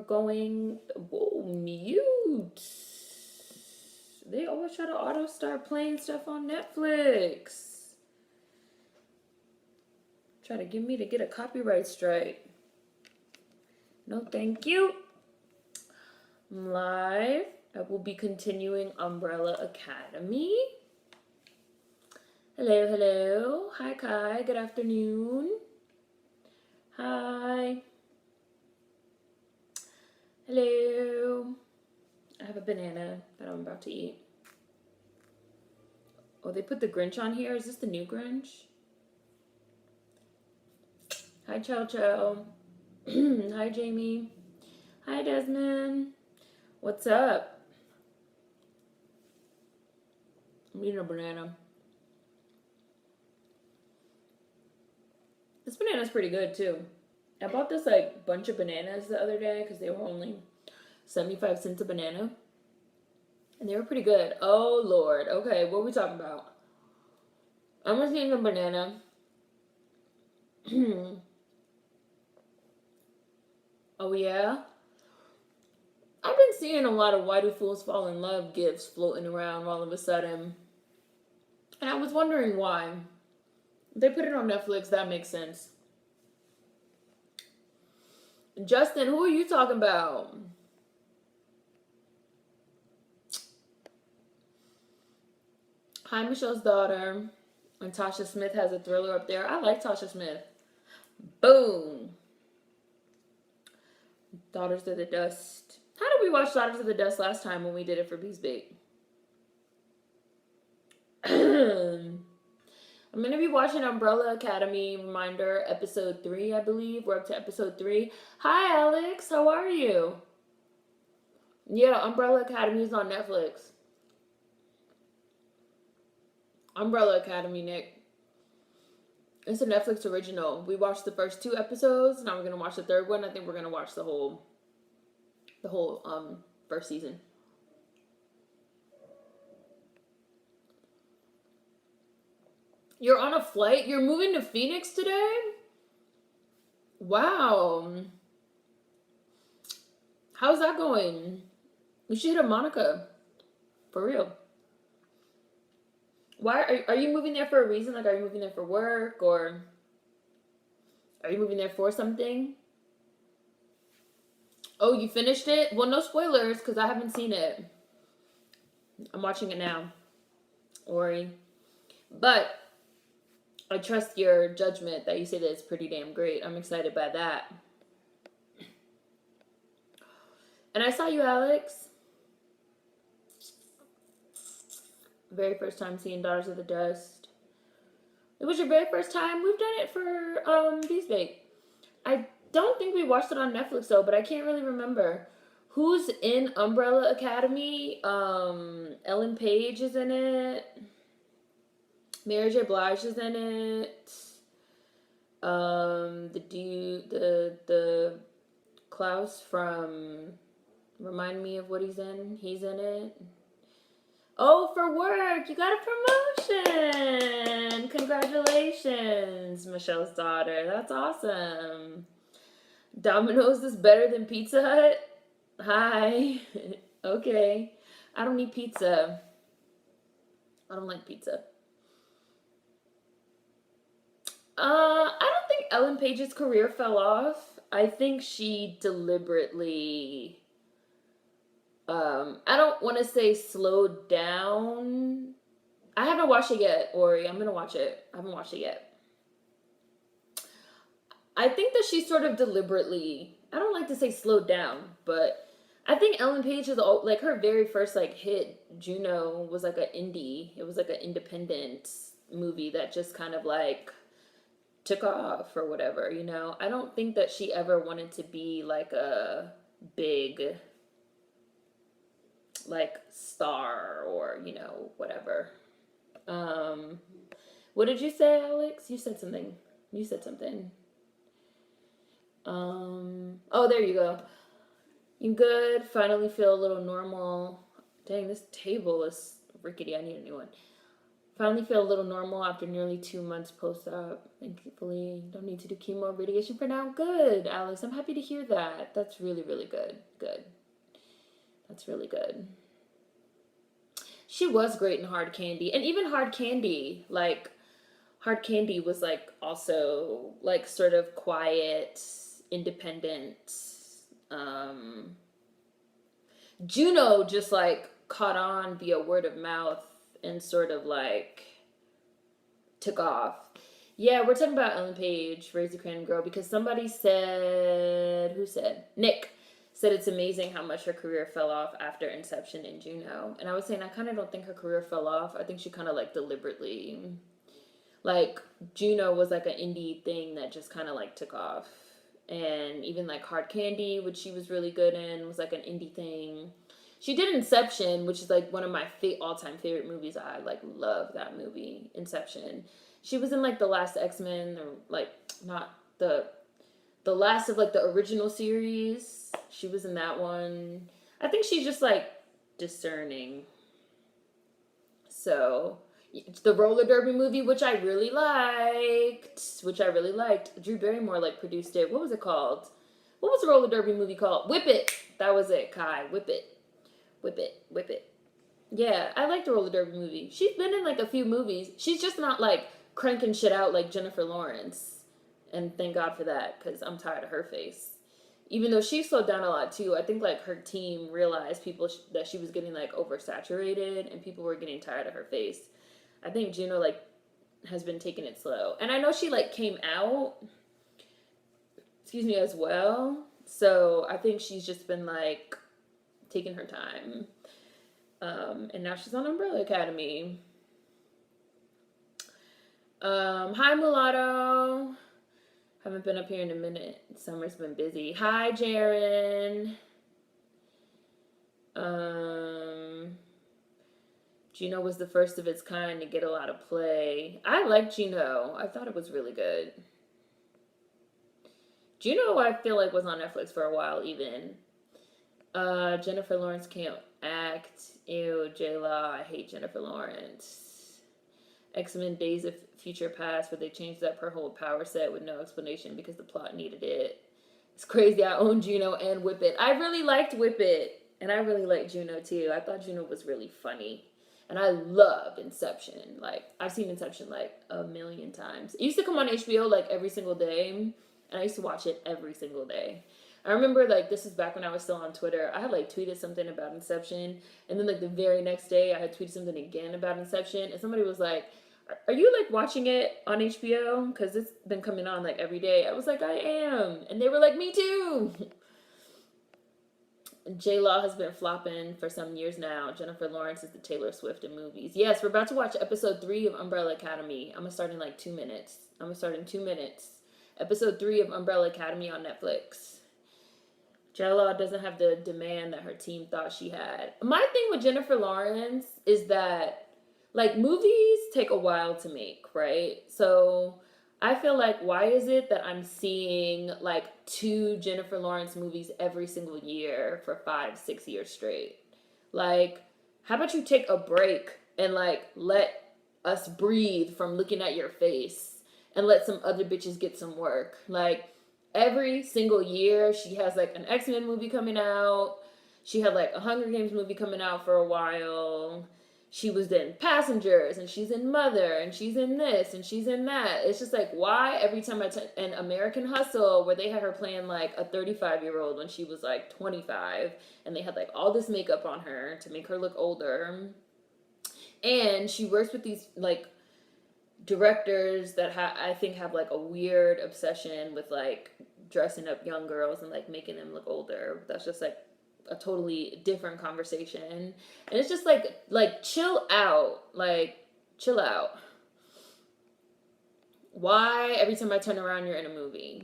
going. Whoa, mute. They always try to auto start playing stuff on Netflix. Try to get me to get a copyright strike. No, thank you. I'm live. I will be continuing Umbrella Academy. Hello, hello. Hi, Kai. Good afternoon. Hi. Hello. I have a banana that I'm about to eat. Oh, they put the Grinch on here. Is this the new Grinch? Hi, Chow Chow. Hi, Jamie. Hi, Desmond. What's up? I'm eating a banana. This banana's pretty good, too. I bought this, bunch of bananas the other day because they were only 75 cents a banana. And they were pretty good. Oh, Lord. Okay, what are we talking about? I'm just eating a banana. Oh, yeah? I've been seeing a lot of Why Do Fools Fall in Love gifts floating around all of a sudden. And I was wondering why. They put it on Netflix. That makes sense. Justin, who are you talking about? Hi, Michelle's daughter. And Tasha Smith has a thriller up there. I like Tasha Smith. Boom. Daughters of the Dust. How did we watch Daughters of the Dust last time when we did it for Beast Bake? I'm going to be watching Umbrella Academy Reminder episode 3, I believe. We're up to episode 3. Hi, Alex. How are you? Yeah, Umbrella Academy is on Netflix. Umbrella Academy, Nick. It's a Netflix original. We watched the first 2 episodes. Now we're going to watch the 3rd one. I think we're going to watch the whole first season. You're on a flight? You're moving to Phoenix today? Wow. How's that going? You should hit up Monica. For real. Why are you moving there for a reason? Like, are you moving there for work, or are you moving there for something? Oh, you finished it? Well, no spoilers, because I haven't seen it. I'm watching it now, Ori. But I trust your judgment that you say that it's pretty damn great. I'm excited by that. And I saw you, Alex. Very first time seeing Daughters of the Dust. It was your very first time? We've done it for Beast Bake. I don't think we watched it on Netflix though, but I can't really remember. Who's in Umbrella Academy? Ellen Page is in it. Mary J. Blige is in it. The dude, the Klaus from Remind Me of What He's in. He's in it. Oh, for work, you got a promotion. Congratulations, Michelle's daughter. That's awesome. Domino's is better than Pizza Hut? Hi. Okay. I don't need pizza. I don't like pizza. I don't think Ellen Page's career fell off. I think she deliberately I don't want to say slowed down. I haven't watched it yet, Ori. I'm gonna watch it. I haven't watched it yet. I think that she sort of deliberately, I don't like to say slowed down, but I think Ellen Page is like her very first hit, Juno, was like an indie. It was like an independent movie that just kind of took off or whatever, you know. I don't think that she ever wanted to be like a big star or, you know, whatever. What did you say, Alex? You said something. Oh, there you go. You good? Finally feel a little normal. Dang, this table is rickety. I need a new one. Finally feel a little normal after nearly 2 months post-op. Thankfully, don't need to do chemo or radiation for now. Good, Alice. I'm happy to hear that. That's really, really good. Good. That's really good. She was great in Hard Candy. And even Hard Candy, like, Hard Candy was, like, also, like, sort of quiet, independent. Juno just, like, caught on via word of mouth and sort of, like, took off. Yeah, we're talking about Ellen Page, Raise the Crane Girl, because somebody said, who said? Nick said it's amazing how much her career fell off after Inception and Juno. And I was saying, I kind of don't think her career fell off. I think she kind of, like, deliberately, like, Juno was, like, an indie thing that just kind of, like, took off. And even, like, Hard Candy, which she was really good in, was, like, an indie thing. She did Inception, which is, like, one of my all-time favorite movies. I, like, love that movie, Inception. She was in, like, the last X-Men, or, like, not the last of, like, the original series. She was in that one. I think she's just, like, discerning. So, the roller derby movie, which I really liked. Drew Barrymore, like, produced it. What was it called? What was the roller derby movie called? Whip It. That was it, Kai. Whip It. Whip It. Whip It. Yeah, I liked the roller derby movie. She's been in, like, a few movies. She's just not, like, cranking shit out like Jennifer Lawrence. And thank God for that, because I'm tired of her face. Even though she slowed down a lot, too. I think, like, her team realized that she was getting, like, oversaturated, and people were getting tired of her face. I think Juno, like, has been taking it slow. And I know she, like, came out, as well. So I think she's just been, like, taking her time. And now she's on Umbrella Academy. Hi, Mulatto. Haven't been up here in a minute. Summer's been busy. Hi, Jaren. Gino was the first of its kind to get a lot of play. I like Gino. I thought it was really good. Gino, I feel like, was on Netflix for a while, even. Jennifer Lawrence can't act. Ew, J-Law. I hate Jennifer Lawrence. X-Men Days of Future Past, where they changed up her whole power set with no explanation because the plot needed it. It's crazy. I own Juno and Whip It. I really liked Whip It, and I really liked Juno too. I thought Juno was really funny, and I loved Inception. Like, I've seen Inception like a million times. It used to come on HBO like every single day, and I used to watch it every single day. I remember, like, this is back when I was still on Twitter. I had, like, tweeted something about Inception, and then, like, the very next day, I had tweeted something again about Inception, and somebody was like, are you, like, watching it on HBO? Because it's been coming on, like, every day. I was like, I am. And they were like, me too. J-Law has been flopping for some years now. Jennifer Lawrence is the Taylor Swift in movies. Yes, we're about to watch episode 3 of Umbrella Academy. I'm going to start in, like, 2 minutes. Episode 3 of Umbrella Academy on Netflix. J-Law doesn't have the demand that her team thought she had. My thing with Jennifer Lawrence is that, like, movies take a while to make, right? So I feel like, why is it that I'm seeing, like, 2 Jennifer Lawrence movies every single year for 5-6 years straight? Like, how about you take a break and, like, let us breathe from looking at your face and let some other bitches get some work? Like, every single year, she has, like, an X-Men movie coming out. She had, like, a Hunger Games movie coming out for a while. She was in Passengers, and she's in Mother, and she's in this, and she's in that. It's just, like, why every time and American Hustle, where they had her playing, like, a 35-year-old when she was, like, 25, and they had, like, all this makeup on her to make her look older. And she works with these, like, directors that I think have, like, a weird obsession with, like, dressing up young girls and, like, making them look older. That's just, like, a totally different conversation. And it's just, like, chill out. Like, chill out. Why every time I turn around you're in a movie?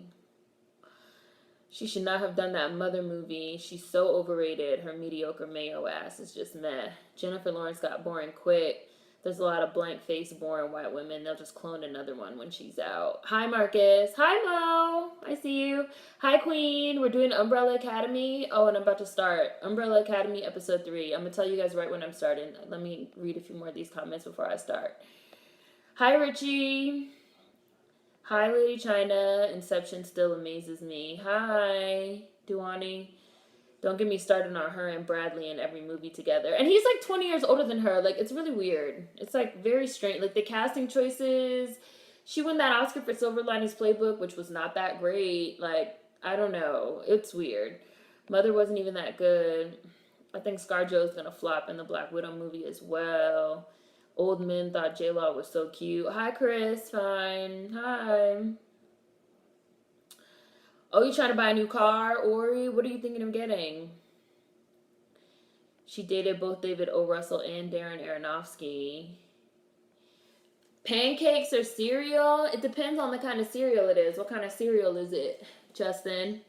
She should not have done that Mother movie. She's so overrated. Her mediocre mayo ass is just meh. Jennifer Lawrence got boring quick. There's a lot of blank-faced, boring white women. They'll just clone another one when she's out. Hi, Marcus. Hi, Mo. I see you. Hi, Queen. We're doing Umbrella Academy. Oh, and I'm about to start. Umbrella Academy, episode 3. I'm going to tell you guys right when I'm starting. Let me read a few more of these comments before I start. Hi, Richie. Hi, Lady China. Inception still amazes me. Hi, Duani. Don't get me started on her and Bradley in every movie together. And he's like 20 years older than her. Like, it's really weird. It's like very strange. Like, the casting choices. She won that Oscar for Silver Linings Playbook, which was not that great. Like, I don't know. It's weird. Mother wasn't even that good. I think ScarJo's gonna flop in the Black Widow movie as well. Old men thought J-Law was so cute. Hi, Chris. Fine. Hi. Oh, you trying to buy a new car, Ori? What are you thinking of getting? She dated both David O. Russell and Darren Aronofsky. Pancakes or cereal? It depends on the kind of cereal it is. What kind of cereal is it, Justin?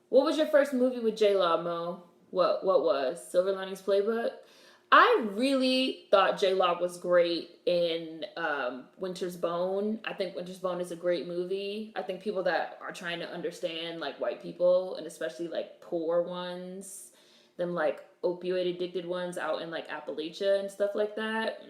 What was your first movie with J-Law, Mo? What was? Silver Linings Playbook? I really thought J-Law was great in Winter's Bone. I think Winter's Bone is a great movie. I think people that are trying to understand, like, white people, and especially, like, poor ones, them, like, opioid addicted ones out in, like, Appalachia and stuff like that,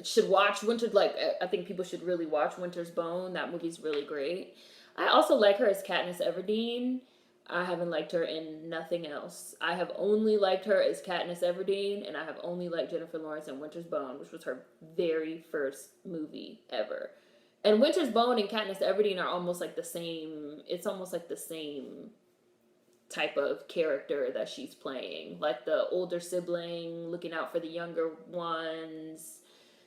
should watch I think people should really watch Winter's Bone. That movie's really great. I also like her as Katniss Everdeen. I haven't liked her in nothing else. I have only liked her as Katniss Everdeen, and I have only liked Jennifer Lawrence in Winter's Bone, which was her very first movie ever. And Winter's Bone and Katniss Everdeen are almost like the same. It's almost like the same type of character that she's playing. Like the older sibling, looking out for the younger ones,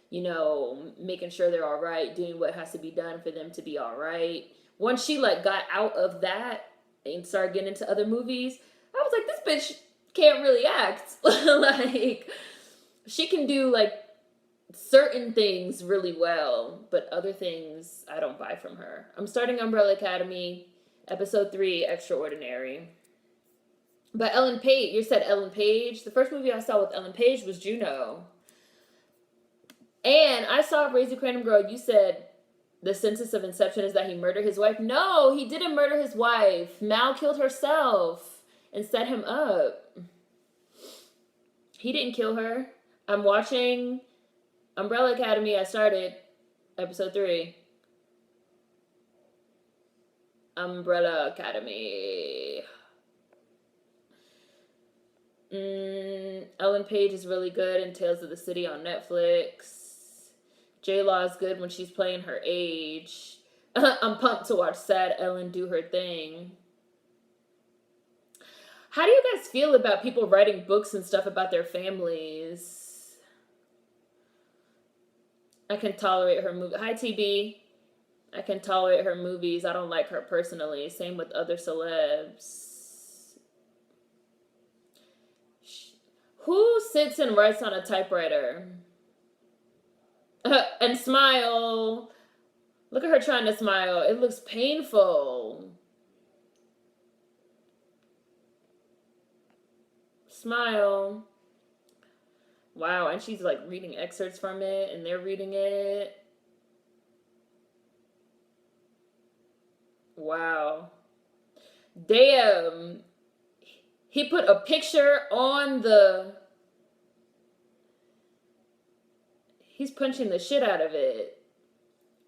you know, making sure they're all right, doing what has to be done for them to be all right. Once she, like, got out of that and started getting into other movies, I was like, this bitch can't really act. Like, she can do, like, certain things really well, but other things I don't buy from her. I'm starting Umbrella Academy, episode 3, Extraordinary. But Ellen Page, you said Ellen Page. The first movie I saw with Ellen Page was Juno. And I saw Raise the Random Girl. You said the census of Inception is that he murdered his wife. No, he didn't murder his wife. Mal killed herself and set him up. He didn't kill her. I'm watching Umbrella Academy. I started episode 3. Umbrella Academy. Ellen Page is really good in Tales of the City on Netflix. J-Law is good when she's playing her age. I'm pumped to watch Sad Ellen do her thing. How do you guys feel about people writing books and stuff about their families? I can tolerate her movie. Hi, TB. I can tolerate her movies. I don't like her personally. Same with other celebs. Who sits and writes on a typewriter? And smile. Look at her trying to smile. It looks painful. Smile. Wow, and she's like reading excerpts from it, and they're reading it. Wow. Damn. He put a picture on the... He's punching the shit out of it.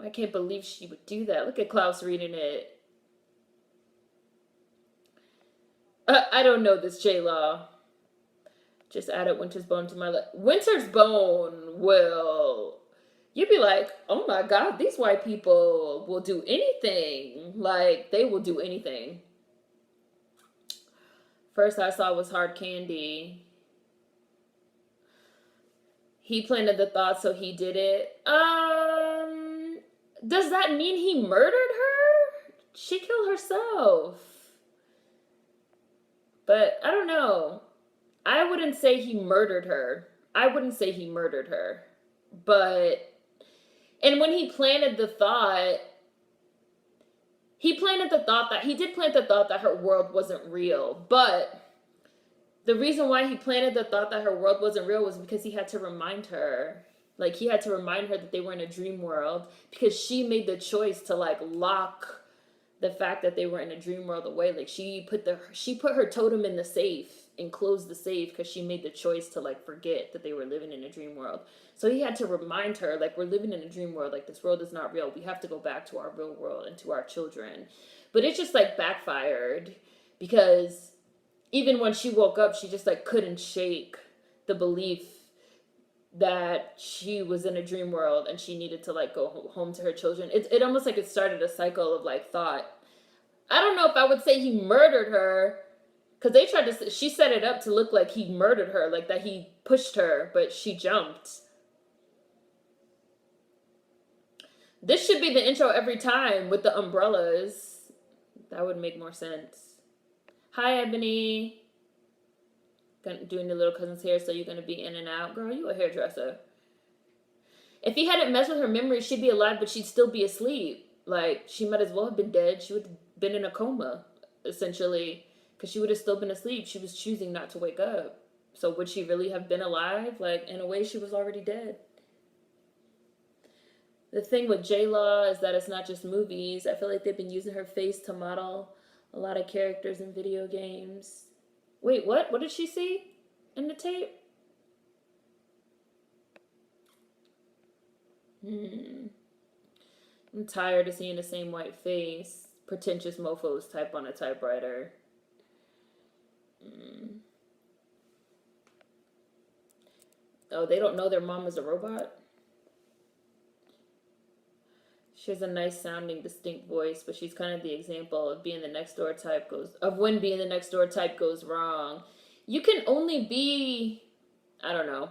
I can't believe she would do that. Look at Klaus reading it. I don't know this J-Law. Just added Winter's Bone to my list. Winter's Bone will... You'd be like, oh my God, these white people will do anything. Like, they will do anything. First I saw was Hard Candy. He planted the thought, so he did it. Does that mean he murdered her? She killed herself. But I don't know. I wouldn't say he murdered her. But, and when he planted the thought, he did plant the thought that her world wasn't real. But the reason why he planted the thought that her world wasn't real was because he had to remind her. Like, he had to remind her that they were in a dream world, because she made the choice to, like, lock the fact that they were in a dream world away. Like, she put her totem in the safe, and closed the safe because she made the choice to like forget that they were living in a dream world. So he had to remind her, like, we're living in a dream world, like this world is not real. We have to go back to our real world and to our children. But it just like backfired because even when she woke up, she just like couldn't shake the belief that she was in a dream world and she needed to like go home to her children. It almost like it started a cycle of like thought. I don't know if I would say he murdered her, because they tried to, she set it up to look like he murdered her, like that he pushed her, but she jumped. This should be the intro every time with the umbrellas. That would make more sense. Hi, Ebony. Doing the little cousin's hair, so you're going to be in and out. Girl, you a hairdresser. If he hadn't messed with her memory, she'd be alive, but she'd still be asleep. Like, she might as well have been dead. She would have been in a coma, essentially, because she would have still been asleep. She was choosing not to wake up. So would she really have been alive? Like, in a way, she was already dead. The thing with J-Law is that it's not just movies. I feel like they've been using her face to model a lot of characters in video games. Wait, what? What did she see in the tape? I'm tired of seeing the same white face. Pretentious mofos type on a typewriter. Oh, they don't know their mom is a robot? She has a nice sounding, distinct voice, but she's kind of the example of being the next door type when being the next door type goes wrong. You can only be, I don't know.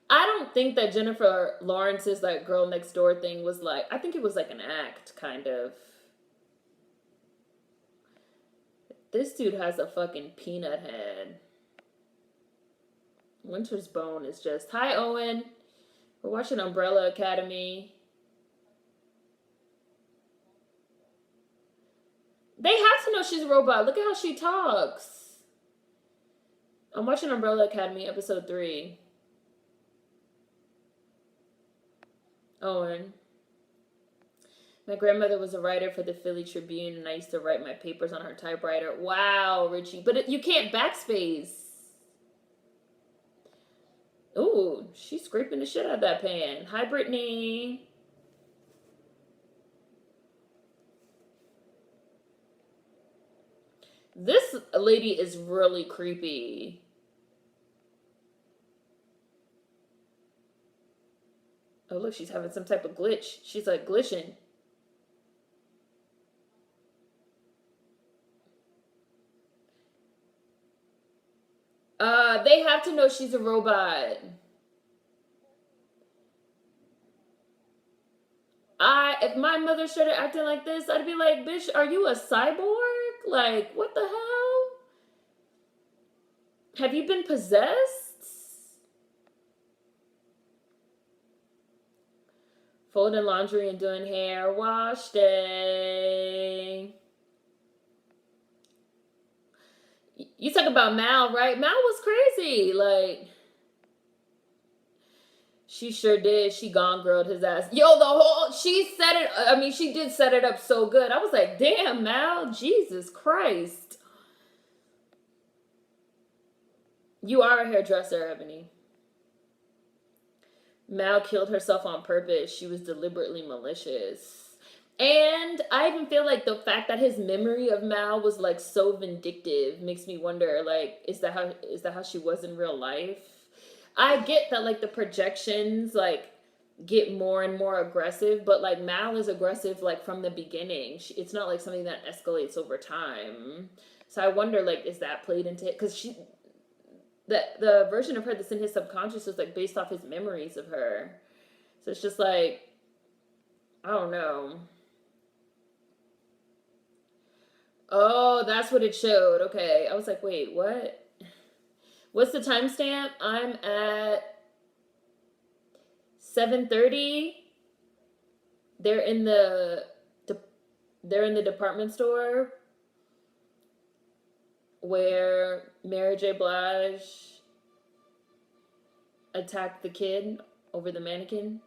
I don't think that Jennifer Lawrence's like girl next door thing was like, I think it was like an act, kind of. This dude has a fucking peanut head. Winter's Bone is just, hi Owen. We're watching Umbrella Academy. They have to know she's a robot. Look at how she talks. I'm watching Umbrella Academy episode 3. Owen. My grandmother was a writer for the Philly Tribune, and I used to write my papers on her typewriter. Wow, Richie. But you can't backspace. Ooh, she's scraping the shit out of that pan. Hi, Brittany. This lady is really creepy. Oh, look, she's having some type of glitch. She's like glitching. They have to know she's a robot. If my mother started acting like this, I'd be like, bitch, are you a cyborg? Like, what the hell? Have you been possessed? Folding laundry and doing hair wash day. You talk about Mal, right? Mal was crazy. Like, she sure did. She gone girled his ass. Yo, she set it, I mean, she did set it up so good. I was like, damn, Mal, Jesus Christ. You are a hairdresser, Ebony. Mal killed herself on purpose. She was deliberately malicious. And I even feel like the fact that his memory of Mal was like so vindictive makes me wonder, like, is that how she was in real life? I get that like the projections like get more and more aggressive, but like Mal is aggressive like from the beginning. It's not like something that escalates over time. So I wonder, like, is that played into it? Because the version of her that's in his subconscious was like based off his memories of her. So it's just like, I don't know. Oh, that's what it showed. Okay. I was like, wait, what? What's the timestamp? I'm at 7:30. They're in the department store where Mary J. Blige attacked the kid over the mannequin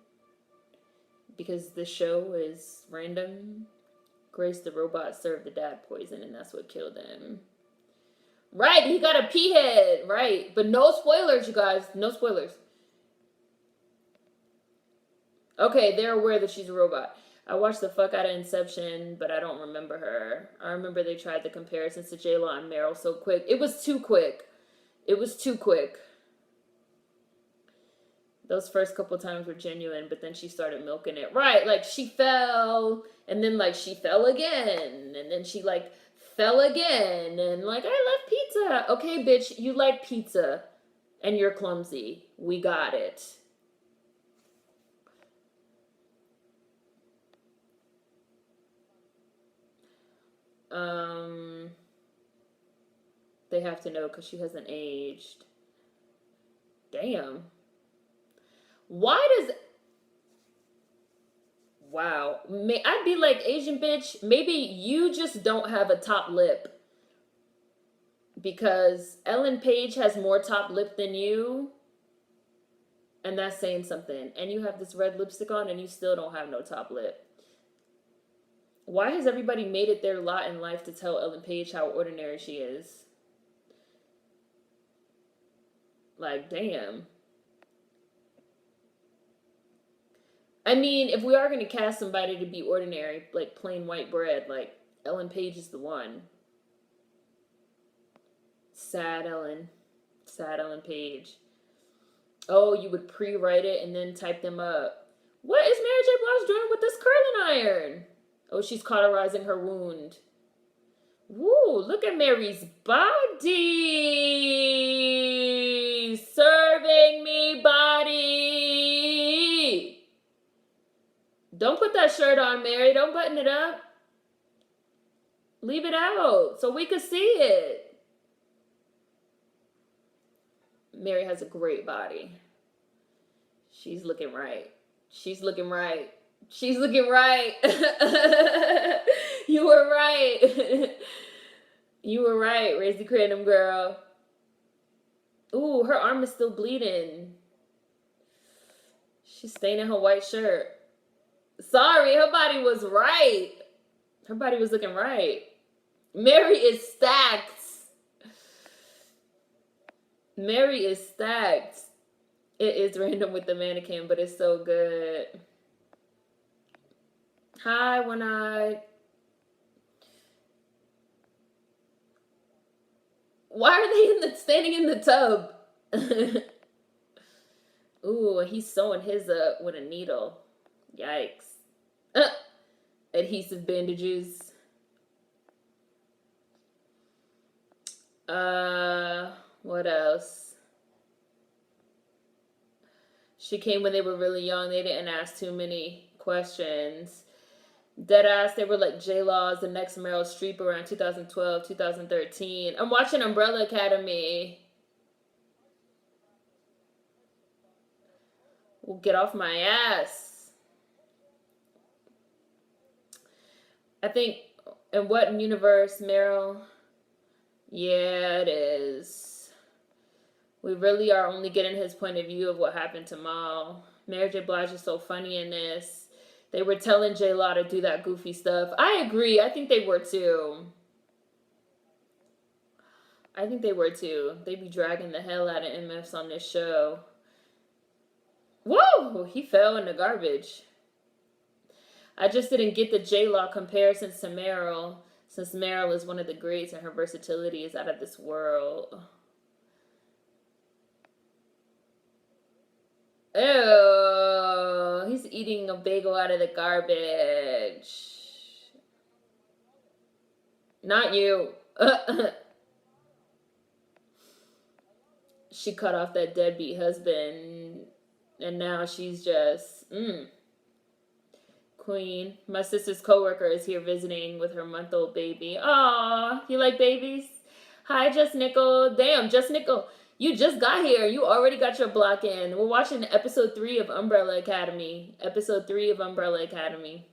because the show is random. Grace the robot served the dad poison, and that's what killed him. Right, he got a pea head. Right, but no spoilers, you guys. No spoilers. Okay, they're aware that she's a robot. I watched the fuck out of Inception, but I don't remember her. I remember they tried the comparisons to J-Law and Meryl so quick. It was too quick. It was too quick. Those first couple times were genuine, but then she started milking it. Right, like she fell, and then like she fell again, and then she like fell again, and like, I love pizza. Okay, bitch, you like pizza, and you're clumsy. We got it. Um, they have to know because she hasn't aged. Damn. Why does Wow. I'd be like, Asian bitch, maybe you just don't have a top lip. Because Ellen Page has more top lip than you. And that's saying something. And you have this red lipstick on and you still don't have no top lip. Why has everybody made it their lot in life to tell Ellen Page how ordinary she is? Like, damn. I mean, if we are going to cast somebody to be ordinary, like plain white bread, like Ellen Page is the one. Sad Ellen. Sad Ellen Page. Oh, you would pre-write it and then type them up. What is Mary J. Blige doing with this curling iron? Oh, she's cauterizing her wound. Woo, look at Mary's body. Serving me body. Don't put that shirt on, Mary. Don't button it up. Leave it out so we could see it. Mary has a great body. She's looking right. She's looking right. She's looking right. You were right. You were right. Raise the Crandom girl. Ooh, her arm is still bleeding. She's staining her white shirt. Sorry, her body was right. Her body was looking right. Mary is stacked. Mary is stacked. It is random with the mannequin, but it's so good. Hi, One-Eyed. Why are they standing in the tub? Ooh, he's sewing his up with a needle. Yikes. Adhesive bandages. What else? She came when they were really young. They didn't ask too many questions. Deadass, they were like J-Law is the next Meryl Streep around 2012, 2013. I'm watching Umbrella Academy. Well, get off my ass. I think, in what universe, Meryl? Yeah, it is. We really are only getting his point of view of what happened to Mal. Mary J. Blige is so funny in this. They were telling J-Law to do that goofy stuff. I agree. I think they were too. I think they were too. They be dragging the hell out of MFs on this show. Whoa! He fell in the garbage. I just didn't get the J-Law comparisons to Meryl, since Meryl is one of the greats and her versatility is out of this world. Ew, he's eating a bagel out of the garbage. Not you. She cut off that deadbeat husband, and now she's just, queen. My sister's coworker is here visiting with her month-old baby. Aw, you like babies? Hi, Just Nickel. Damn, Just Nickel. You just got here. You already got your block in. We're watching episode 3 of Umbrella Academy. Episode 3 of Umbrella Academy.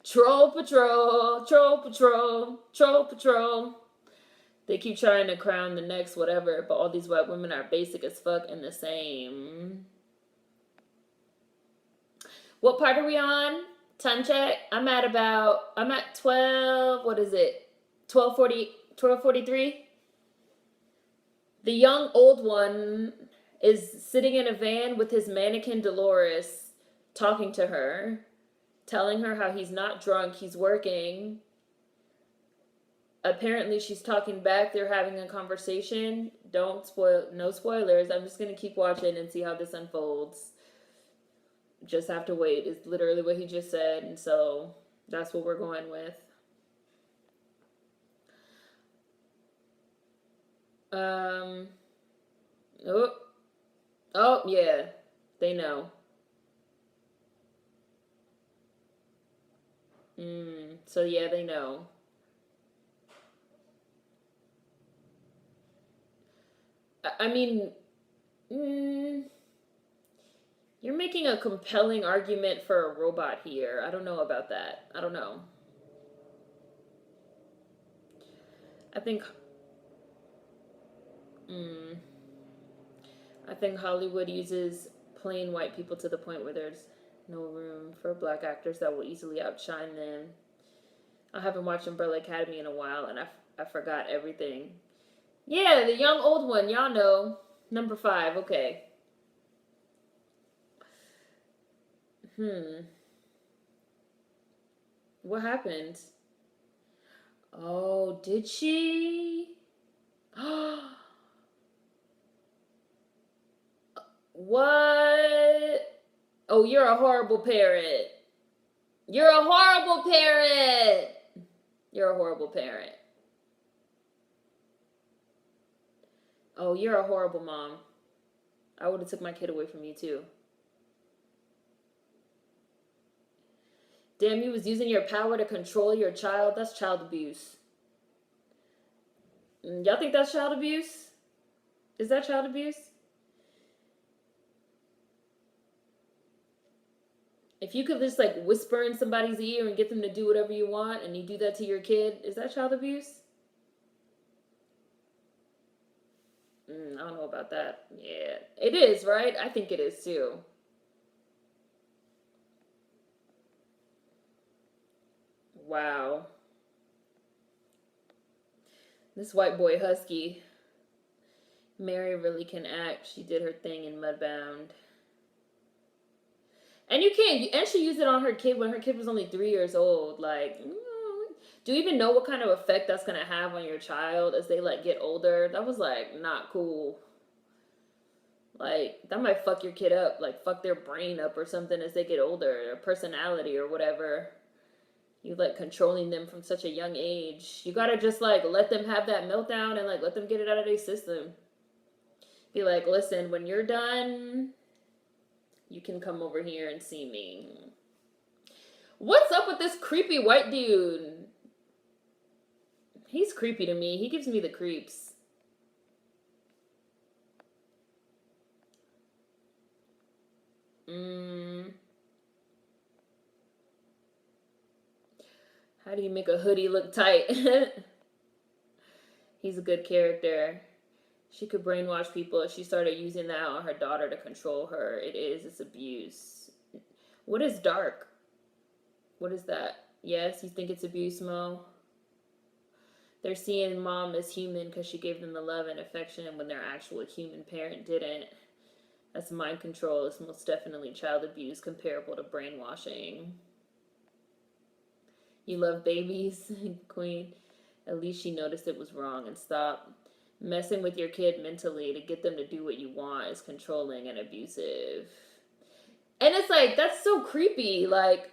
Troll Patrol. Troll Patrol. Troll Patrol. They keep trying to crown the next whatever, but all these white women are basic as fuck and the same. What part are we on? Time check. I'm at 12. What is it? 1243. The young old one is sitting in a van with his mannequin Dolores, talking to her, telling her how he's not drunk, he's working. Apparently she's talking back, they're having a conversation. Don't spoil, no spoilers. I'm just gonna keep watching and see how this unfolds. Just have to wait is literally what he just said, and so that's what we're going with. Oh, oh yeah, they know. So yeah, they know. I mean, you're making a compelling argument for a robot here. I don't know about that. I don't know. I think, mm, I think Hollywood uses plain white people to the point where there's no room for black actors that will easily outshine them. I haven't watched Umbrella Academy in a while, and I forgot everything. Yeah, the young old one, y'all know. Number 5, okay. What happened? Oh, did she? What? Oh, you're a horrible parent. You're a horrible parent. You're a horrible parent. Oh, you're a horrible mom. I would have took my kid away from you too. Damn, you was using your power to control your child. That's child abuse. Y'all think that's child abuse? Is that child abuse? If you could just like whisper in somebody's ear and get them to do whatever you want, and you do that to your kid, is that child abuse? I don't know about that. Yeah, it is, right? I think it is too. Wow. This white boy husky. Mary really can act. She did her thing in Mudbound. And you can't, and she used it on her kid when her kid was only 3 years old. Like, do you even know what kind of effect that's gonna have on your child as they like get older? That was like not cool. Like, that might fuck your kid up, like fuck their brain up or something as they get older, their personality or whatever. You like controlling them from such a young age. You gotta just like let them have that meltdown and like let them get it out of their system. Be like, listen, when you're done, you can come over here and see me. What's up with this creepy white dude? He's creepy to me. He gives me the creeps. How do you make a hoodie look tight? He's a good character. She could brainwash people if she started using that on her daughter to control her. It's abuse. What is dark? What is that? Yes, you think it's abuse, Mo? They're seeing mom as human because she gave them the love and affection when their actual human parent didn't. That's mind control. It's most definitely child abuse comparable to brainwashing. You love babies, Queen. At least she noticed it was wrong and stopped. Messing with your kid mentally to get them to do what you want is controlling and abusive. And it's like, that's so creepy. Like,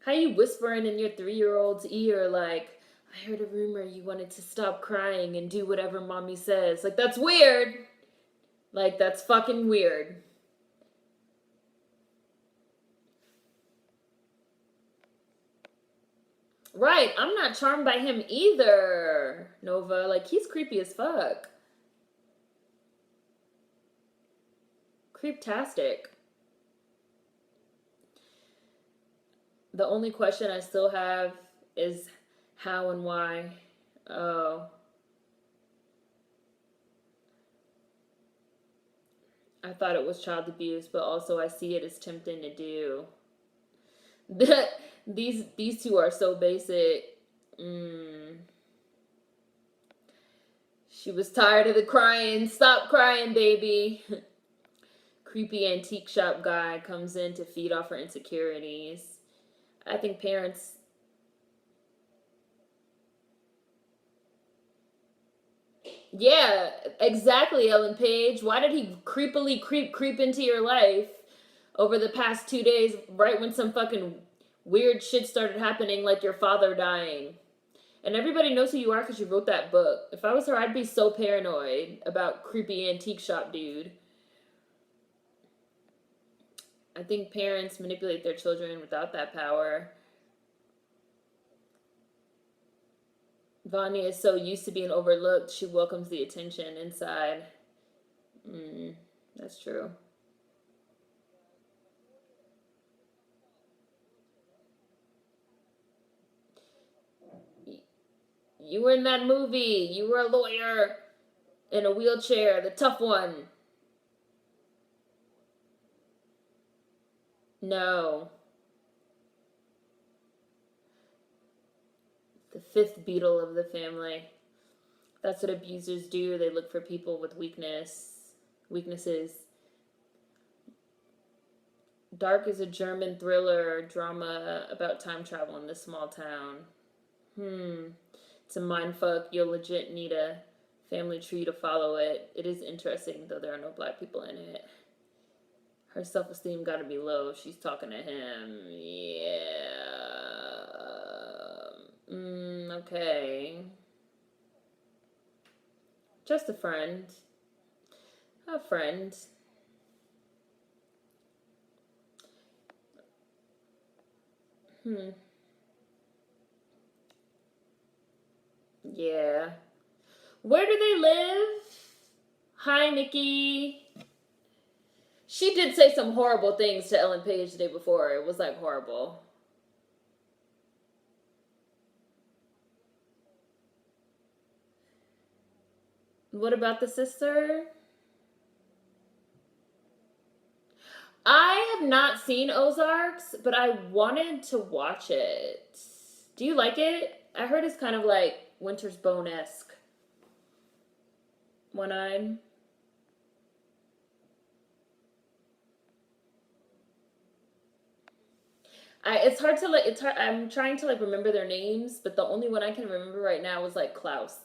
how you whispering in your 3-year-old's ear, like, I heard a rumor you wanted to stop crying and do whatever mommy says. Like, that's weird. Like, that's fucking weird. Right, I'm not charmed by him either, Nova. Like, he's creepy as fuck. Creeptastic. The only question I still have is how and why. Oh. I thought it was child abuse, but also I see it as tempting to do. these two are so basic. She was tired of the crying. Stop crying, baby. Creepy antique shop guy comes in to feed off her insecurities. I think parents... Yeah, exactly, Ellen Page. Why did he creepily creep into your life over the past 2 days, right when some fucking weird shit started happening, like your father dying? And everybody knows who you are because you wrote that book. If I was her, I'd be so paranoid about creepy antique shop dude. I think parents manipulate their children without that power. Vanya is so used to being overlooked, she welcomes the attention inside. That's true. You were in that movie. You were a lawyer in a wheelchair, the tough one. No. The fifth beetle of the family. That's what abusers do. They look for people with weaknesses. Dark is a German thriller drama about time travel in this small town. It's a mindfuck. You'll legit need a family tree to follow it. It is interesting, though there are no black people in it. Her self-esteem gotta be low. She's talking to him. Yeah. Okay. Just a friend. A friend. Yeah. Where do they live? Hi, Nikki. She did say some horrible things to Ellen Page the day before. It was like horrible. What about the sister? I have not seen Ozarks, but I wanted to watch it. Do you like it? I heard it's kind of like Winter's Bone-esque. One-eyed. It's hard to like. It's hard. I'm trying to like remember their names, but the only one I can remember right now is like Klaus.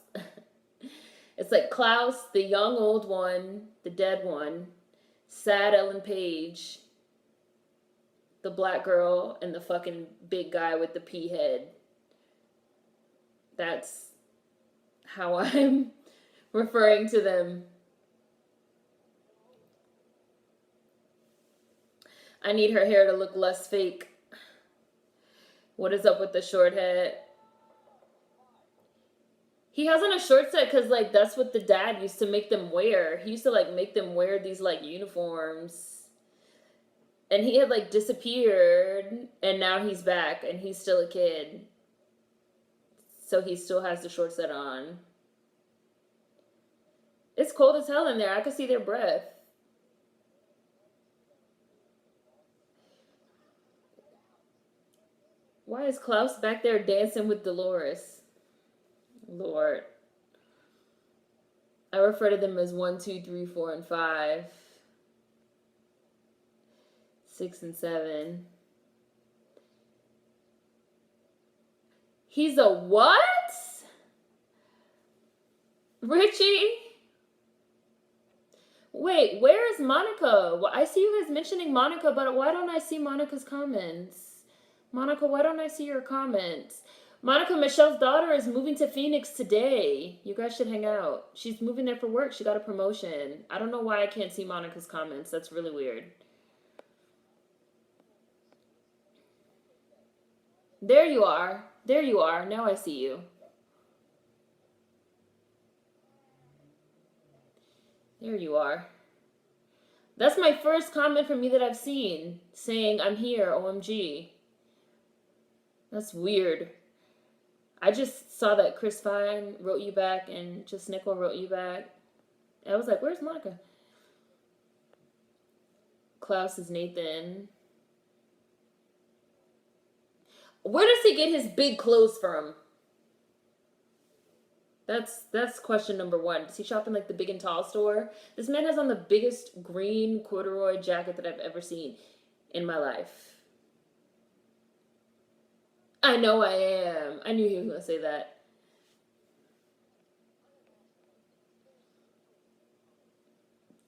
It's like Klaus, the young old one, the dead one, sad Ellen Page, the black girl, and the fucking big guy with the pea head. That's how I'm referring to them. I need her hair to look less fake. What is up with the short head? He has on a short set because, like, that's what the dad used to make them wear. He used to, like, make them wear these, like, uniforms. And he had, like, disappeared, and now he's back, and he's still a kid. So he still has the short set on. It's cold as hell in there. I could see their breath. Why is Klaus back there dancing with Dolores? Lord. I refer to them as 1, 2, 3, 4, and 5. 6 and 7. He's a what? Richie? Wait, where is Monica? Well, I see you guys mentioning Monica, but why don't I see Monica's comments? Monica, why don't I see your comments? Monica, Michelle's daughter is moving to Phoenix today. You guys should hang out. She's moving there for work. She got a promotion. I don't know why I can't see Monica's comments. That's really weird. There you are. There you are. Now I see you. There you are. That's my first comment from you that I've seen, saying, I'm here, OMG. That's weird. I just saw that Chris Fine wrote you back and Just Nickel wrote you back. I was like, where's Monica? Klaus is Nathan. Where does he get his big clothes from? That's question number one. Does he shop in like the big and tall store? This man has on the biggest green corduroy jacket that I've ever seen in my life. I know I am. I knew he was gonna say that.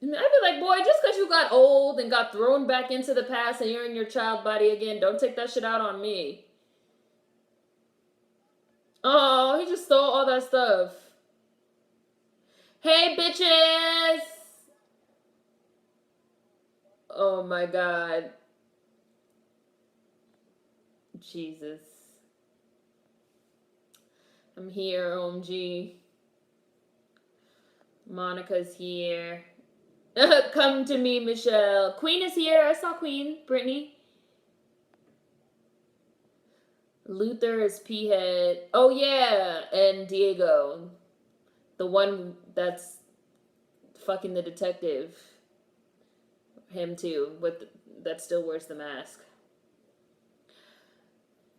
And I'd be like, boy, just because you got old and got thrown back into the past and you're in your child body again, don't take that shit out on me. Oh, he just stole all that stuff. Hey, bitches! Oh my god. Jesus. I'm here, OMG. Monica's here. Come to me, Michelle. Queen is here. I saw Queen. Brittany. Luther is P-Head. Oh, yeah. And Diego. The one that's fucking the detective. Him, too. That still wears the mask.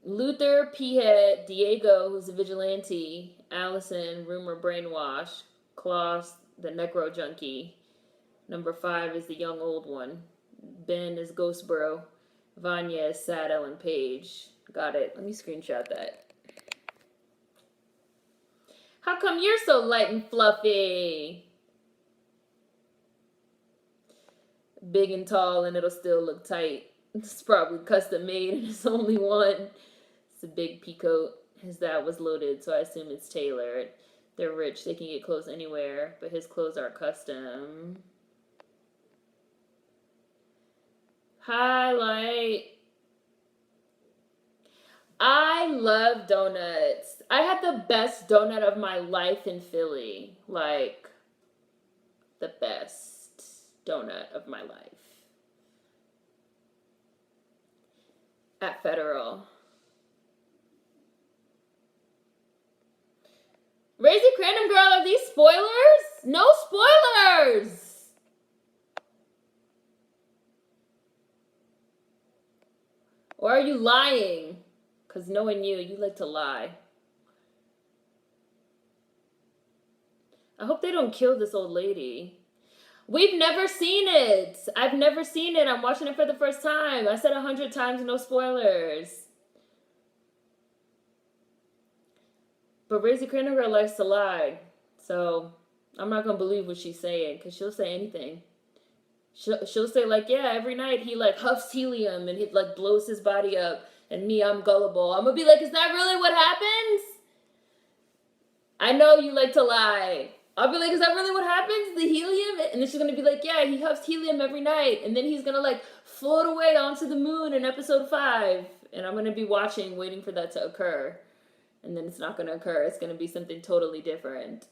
Luther, P-Head, Diego, who's a vigilante, Allison, rumor brainwash, Klaus, the necro junkie. Number 5 is the young old one. Ben is Ghost Bro. Vanya is Sad Ellen Page. Got it. Let me screenshot that. How come you're so light and fluffy? Big and tall and it'll still look tight. It's probably custom made and it's only one. It's a big peacoat. His dad was loaded, so I assume it's tailored. They're rich. They can get clothes anywhere, but his clothes are custom. Highlight. I love donuts. I had the best donut of my life in Philly. Like, the best donut of my life. At Federal. Razy Crandom Girl, are these spoilers? No spoilers! Or are you lying? Because knowing you like to lie. I hope they don't kill this old lady. We've never seen it. I've never seen it. I'm watching it for the first time. I said 100 times no spoilers. But Razy Crandom Girl likes to lie. So I'm not going to believe what she's saying because she'll say anything. She'll say like, yeah, every night he like huffs helium and he like blows his body up. And me, I'm gullible. I'm going to be like, is that really what happens? I know you like to lie. I'll be like, is that really what happens? The helium? And then she's going to be like, yeah, he huffs helium every night. And then he's going to like float away onto the moon in episode 5. And I'm going to be watching, waiting for that to occur. And then it's not going to occur. It's going to be something totally different.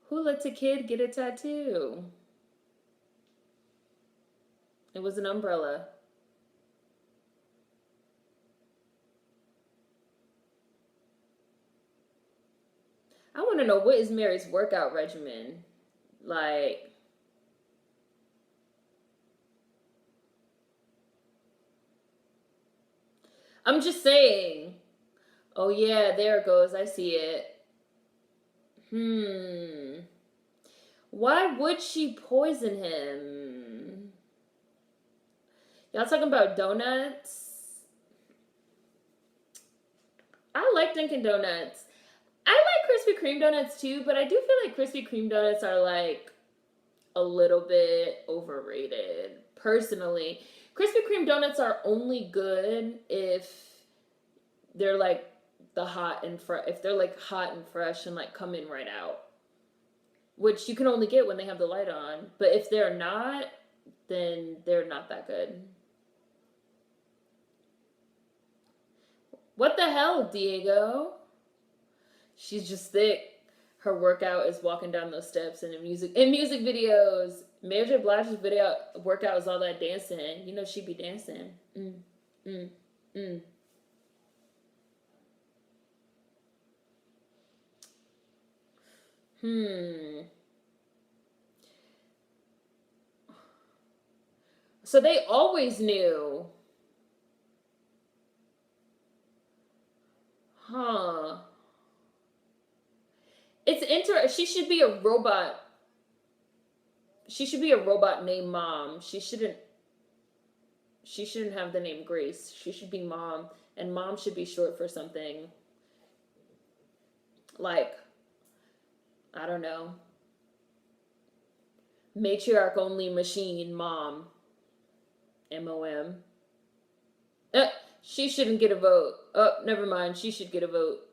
Who lets a kid get a tattoo? It was an umbrella. I want to know, what is Mary's workout regimen? Like, I'm just saying. Oh yeah, there it goes. I see it. Why would she poison him? Y'all talking about donuts? I like Dunkin' Donuts. I like Krispy Kreme donuts too, but I do feel like Krispy Kreme donuts are like a little bit overrated. Personally, Krispy Kreme donuts are only good if they're like if they're like hot and fresh and like come in right out, which you can only get when they have the light on. But if they're not, then they're not that good. What the hell, Diego? She's just thick. Her workout is walking down those steps and in music videos. Mary J. Blige's workout is all that dancing. You know she be dancing. So they always knew. Huh. It's interesting. She should be a robot. She should be a robot named Mom. She shouldn't have the name Grace. She should be Mom, and Mom should be short for something like, I don't know, matriarch only machine Mom. MOM. She shouldn't get a vote. Oh, never mind. She should get a vote.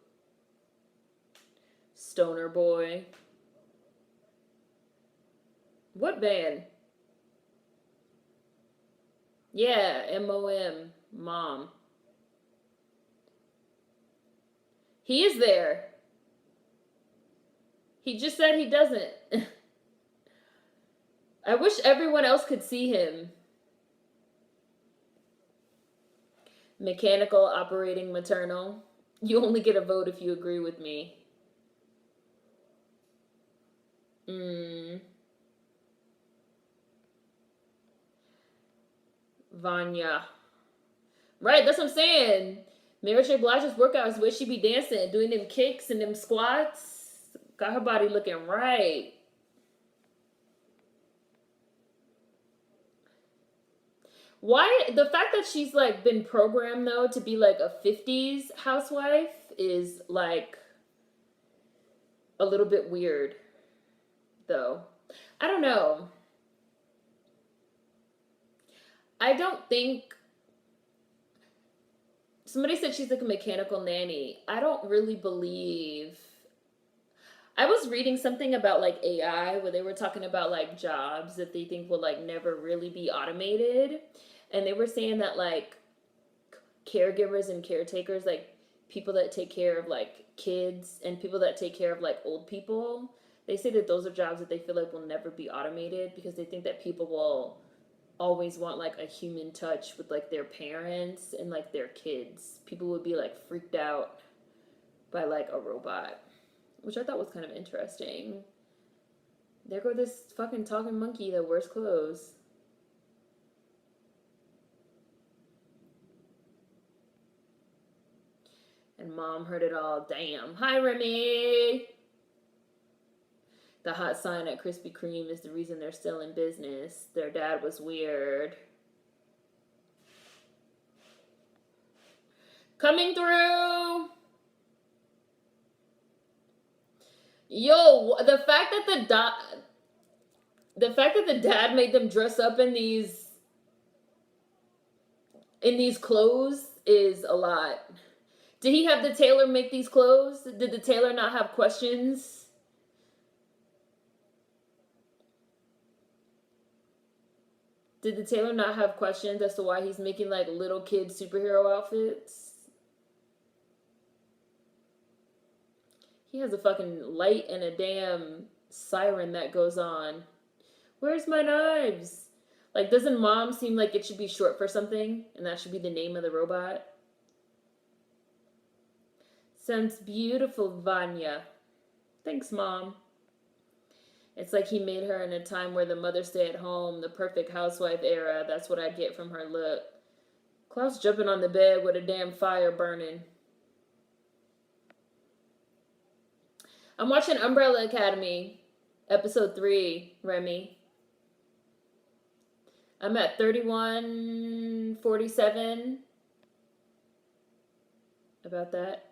Stoner boy. What band? Yeah, MOM. Mom. He is there. He just said he doesn't. I wish everyone else could see him. Mechanical operating maternal. You only get a vote if you agree with me. Vanya. Right, that's what I'm saying. Mary J. Blige's workouts, where she be dancing, doing them kicks and them squats. Got her body looking right. Why the fact that she's like been programmed though to be like a 50s housewife is like a little bit weird though. I don't know. I don't think somebody said she's like a mechanical nanny. I don't really believe. I was reading something about like AI where they were talking about like jobs that they think will like never really be automated. And they were saying that like caregivers and caretakers, like people that take care of like kids and people that take care of like old people, they say that those are jobs that they feel like will never be automated because they think that people will always want like a human touch with like their parents and like their kids. People would be like freaked out by like a robot, which I thought was kind of interesting. There go this fucking talking monkey that wears clothes. And Mom heard it all. Damn. Hi, Remy. The hot sign at Krispy Kreme is the reason they're still in business. Their dad was weird. Coming through. Yo, the fact that the dad made them dress up in these clothes is a lot. Did he have the tailor make these clothes? Did the tailor not have questions? Did the tailor not have questions as to why he's making like little kid superhero outfits? He has a fucking light and a damn siren that goes on. Where's my knives? Like, doesn't Mom seem like it should be short for something? And that should be the name of the robot? Sounds beautiful, Vanya. Thanks, Mom. It's like he made her in a time where the mother stay at home, the perfect housewife era. That's what I get from her look. Klaus jumping on the bed with a damn fire burning. I'm watching Umbrella Academy, episode 3, Remy. I'm at 31:47. About that.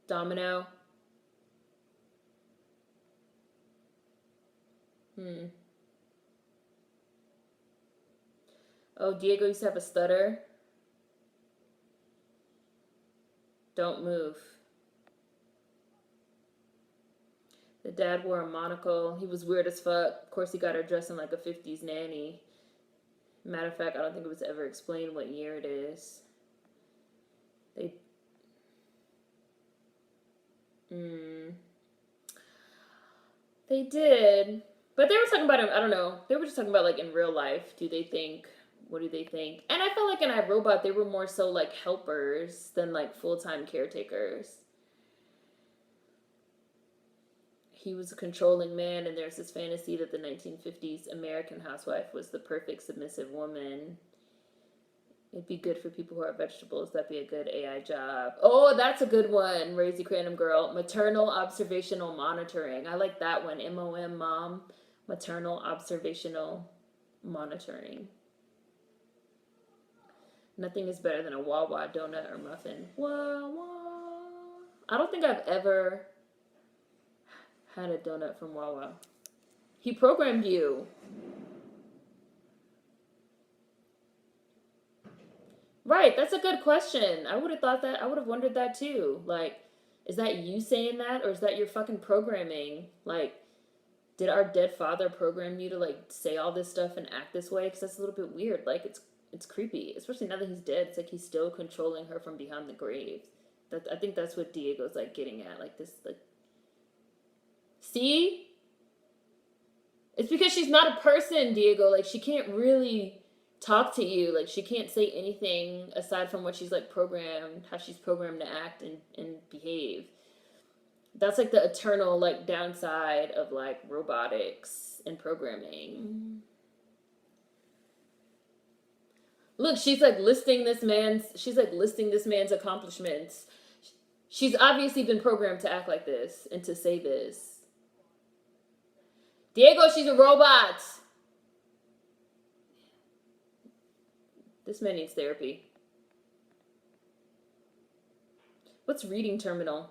Domino. Oh, Diego used to have a stutter. Don't move. The dad wore a monocle. He was weird as fuck. Of course, he got her dressing like a 50s nanny. Matter of fact, I don't think it was ever explained what year it is. They did. But they were talking about him, I don't know. They were just talking about like in real life. What do they think? And I felt like in iRobot, they were more so like helpers than like full-time caretakers. He was a controlling man, and there's this fantasy that the 1950s American housewife was the perfect submissive woman. It'd be good for people who are vegetables. That'd be a good AI job. Oh, that's a good one, Raisy Random Girl. Maternal observational monitoring. I like that one. MOM, mom. Maternal observational monitoring. Nothing is better than a Wawa donut or muffin. Wawa. I don't think I've ever had a donut from Wawa. He programmed you. Right, that's a good question. I would have thought that. I would have wondered that too. Like, is that you saying that, or is that your fucking programming? Like, did our dead father program you to like say all this stuff and act this way? Because that's a little bit weird. Like, it's creepy, especially now that he's dead. It's like he's still controlling her from behind the grave. That I think that's what Diego's like getting at. Like this, like, see, it's because she's not a person, Diego. Like she can't really talk to you. Like she can't say anything aside from what she's like programmed, how she's programmed to act and behave. That's like the eternal like downside of like robotics and programming. Look, she's like listing this man's accomplishments. She's obviously been programmed to act like this and to say this. Diego, she's a robot. This man needs therapy. What's reading terminal?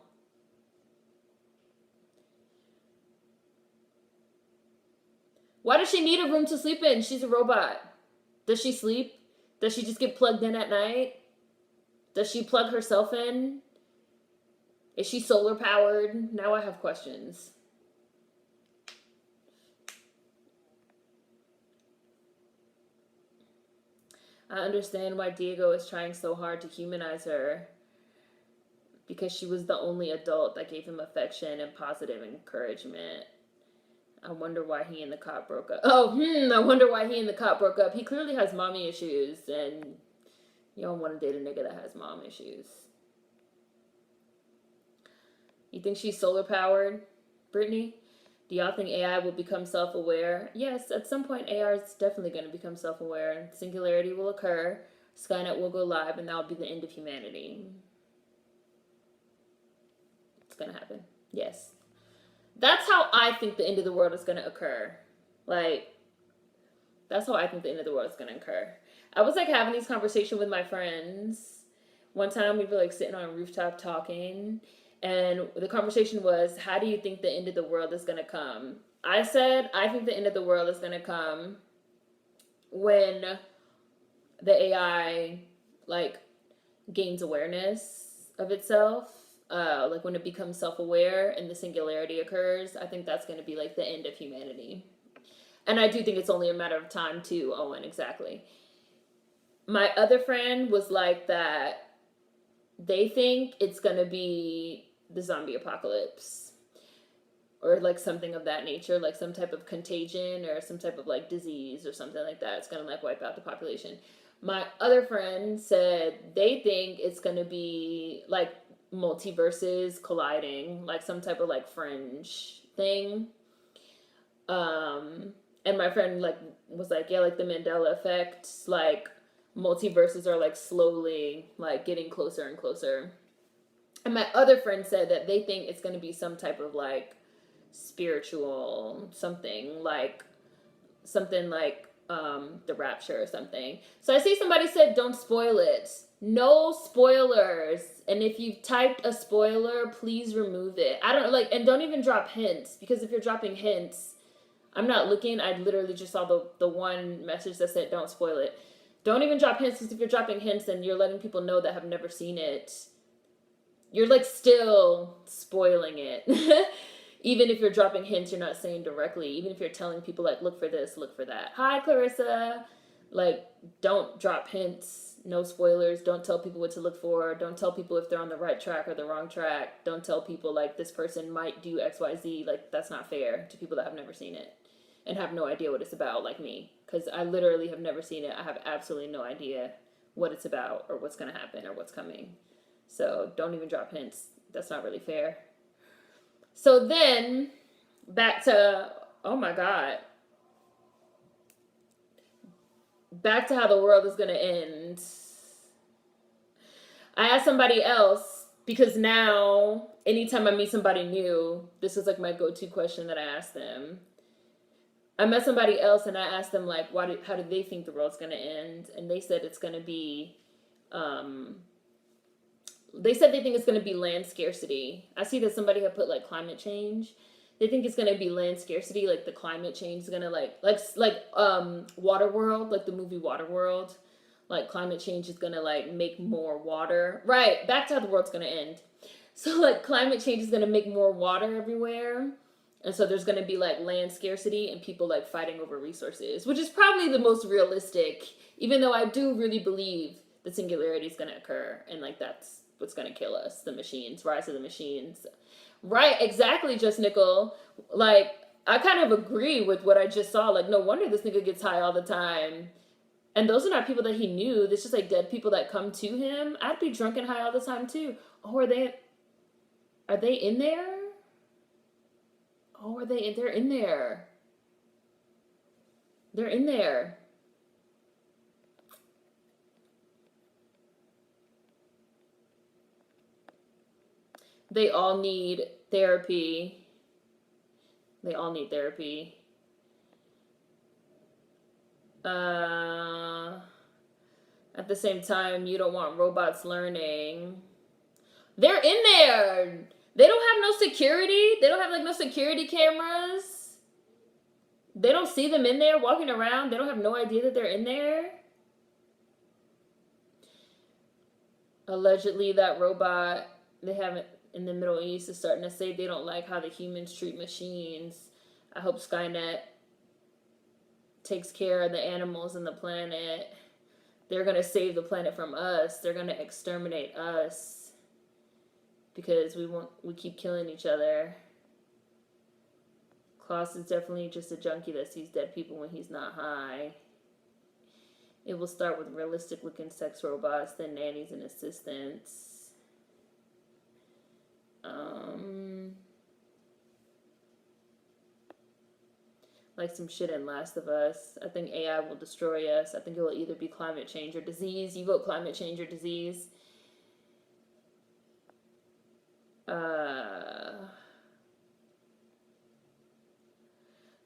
Why does she need a room to sleep in? She's a robot. Does she sleep? Does she just get plugged in at night? Does she plug herself in? Is she solar powered? Now I have questions. I understand why Diego is trying so hard to humanize her. Because she was the only adult that gave him affection and positive encouragement. I wonder why he and the cop broke up. I wonder why he and the cop broke up. He clearly has mommy issues, and you don't want to date a nigga that has mom issues. You think she's solar powered, Brittany? Do y'all think AI will become self-aware? Yes, at some point AI is definitely going to become self-aware. Singularity will occur, Skynet will go live, and that will be the end of humanity. It's going to happen. Yes. That's how I think the end of the world is going to occur. Like, that's how I think the end of the world is going to occur. I was like having these conversations with my friends. One time we were like sitting on a rooftop talking, and the conversation was, how do you think the end of the world is going to come? I said, I think the end of the world is going to come when the AI like gains awareness of itself. Like when it becomes self-aware and the singularity occurs. I think that's going to be like the end of humanity. And I do think it's only a matter of time too, Owen, exactly. My other friend was like that they think it's going to be the zombie apocalypse. Or like something of that nature, like some type of contagion or some type of like disease or something like that. It's going to like wipe out the population. My other friend said they think it's going to be like multiverses colliding, like some type of like fringe thing. And my friend like was like, yeah, like the Mandela effect, like multiverses are like slowly like getting closer and closer. And my other friend said that they think it's going to be some type of like spiritual something like the rapture or something. So I see somebody said don't spoil it. No spoilers. And if you've typed a spoiler, please remove it. I don't like, and don't even drop hints, because if you're dropping hints, I'm not looking. I literally just saw the one message that said don't spoil it. Don't even drop hints, because if you're dropping hints and you're letting people know that have never seen it, you're like still spoiling it. Even if you're dropping hints, you're not saying directly. Even if you're telling people like, look for this, look for that. Hi, Clarissa. Like, don't drop hints. No spoilers. Don't tell people what to look for. Don't tell people if they're on the right track or the wrong track. Don't tell people like this person might do XYZ. Like, that's not fair to people that have never seen it and have no idea what it's about, like me. Because I literally have never seen it. I have absolutely no idea what it's about or what's going to happen or what's coming. So don't even drop hints. That's not really fair. So then, back to, oh my God. Back to how the world is going to end. I asked somebody else because now, anytime I meet somebody new, this is like my go-to question that I ask them. I met somebody else and I asked them like, how do they think the world's gonna end? And they said it's gonna be, um, they said they think it's gonna be land scarcity. I see that somebody had put like climate change. They think it's gonna be land scarcity, like the climate change is gonna Waterworld, like the movie Waterworld. Like climate change is gonna like make more water. Right, back to how the world's gonna end. So like climate change is gonna make more water everywhere. And so there's gonna be like land scarcity and people like fighting over resources, which is probably the most realistic, even though I do really believe the singularity is gonna occur and like that's what's gonna kill us, the machines, rise of the machines. Right, exactly, Just Nickel. Like, I kind of agree with what I just saw. Like, no wonder this nigga gets high all the time. And those are not people that he knew. It's just like dead people that come to him. I'd be drunk and high all the time too. Oh, are they in there? Oh, they're in there. They're in there. They all need therapy. They all need therapy. At the same time, you don't want robots learning. They're in there. They don't have no security. They don't have like no security cameras. They don't see them in there walking around. They don't have no idea that they're in there. Allegedly, that robot they have in the Middle East is starting to say they don't like how the humans treat machines. I hope Skynet takes care of the animals and the planet. They're going to save the planet from us. They're going to exterminate us because we keep killing each other. Klaus is definitely just a junkie that sees dead people when he's not high. It will start with realistic looking sex robots, then nannies and assistants. Like some shit in Last of Us. I think AI will destroy us. I think it will either be climate change or disease. You vote climate change or disease.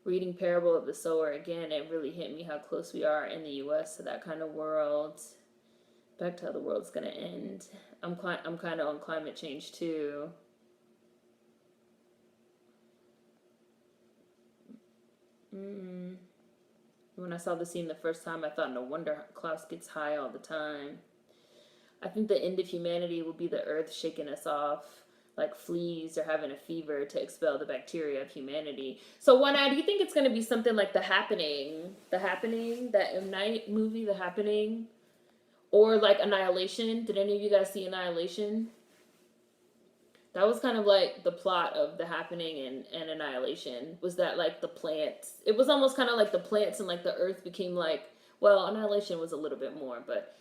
Reading Parable of the Sower again, it really hit me how close we are in the U.S. to that kind of world. Back to how the world's gonna end. I'm kind of on climate change too. When I saw the scene the first time, I thought, no wonder Klaus gets high all the time. I think the end of humanity will be the earth shaking us off, like fleas or having a fever to expel the bacteria of humanity. So, One Eye, do you think it's going to be something like The Happening? The Happening? That M. Night movie, The Happening? Or like Annihilation? Did any of you guys see Annihilation? That was kind of like the plot of The Happening and Annihilation. Was that like the plants? It was almost kind of like the plants and like the earth became like, well, Annihilation was a little bit more, but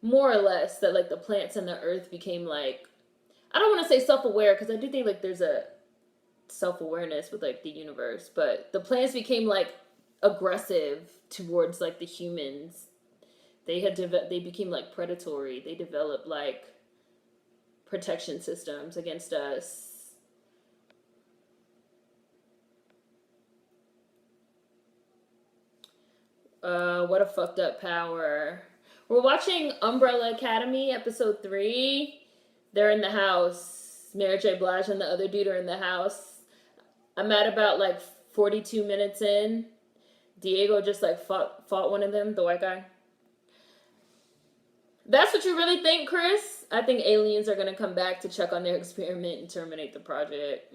more or less that like the plants and the earth became like, I don't want to say self-aware because I do think like there's a self-awareness with like the universe, but the plants became like aggressive towards like the humans. They became like predatory. They developed like protection systems against us. What a fucked up power. We're watching Umbrella Academy episode 3. They're in the house. Mary J. Blige and the other dude are in the house. I'm at about like 42 minutes in. Diego just like fought one of them, the white guy. That's what you really think, Chris? I think aliens are going to come back to check on their experiment and terminate the project.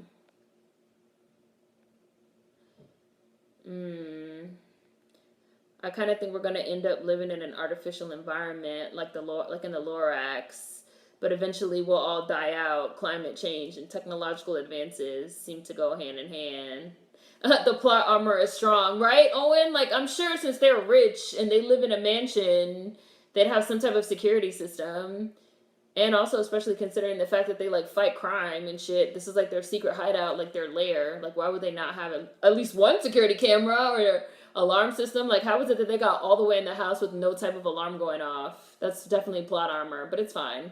I kind of think we're going to end up living in an artificial environment like in the Lorax. But eventually we'll all die out. Climate change and technological advances seem to go hand in hand. The plot armor is strong, right, Owen? Like, I'm sure since they're rich and they live in a mansion, they'd have some type of security system. And also, especially considering the fact that they, like, fight crime and shit. This is, like, their secret hideout, like, their lair. Like, why would they not have at least one security camera or alarm system? Like, how is it that they got all the way in the house with no type of alarm going off? That's definitely plot armor, but it's fine.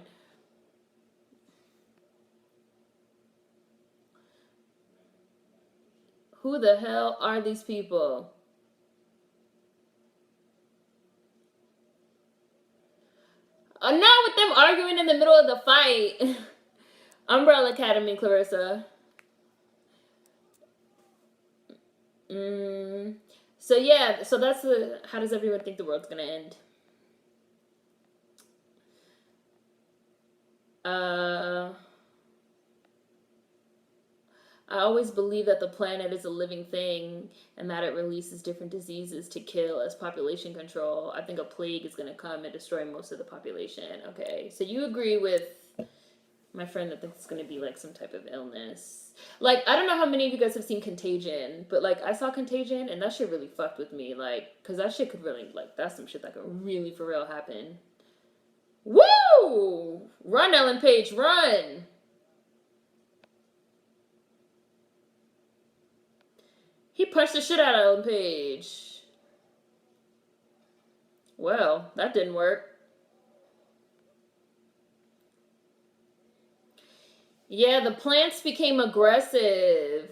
Who the hell are these people? Now with them arguing in the middle of the fight. Umbrella Academy, Clarissa. So yeah, so that's the. How does everyone think the world's gonna end? I always believe that the planet is a living thing and that it releases different diseases to kill as population control. I think a plague is going to come and destroy most of the population. Okay, so you agree with my friend that it's going to be like some type of illness. Like, I don't know how many of you guys have seen Contagion, but like, I saw Contagion and that shit really fucked with me. Like, because that shit could really, like, that's some shit that could really for real happen. Woo! Run, Ellen Page, run! He punched the shit out of Ellen Page. Well, that didn't work. Yeah, the plants became aggressive.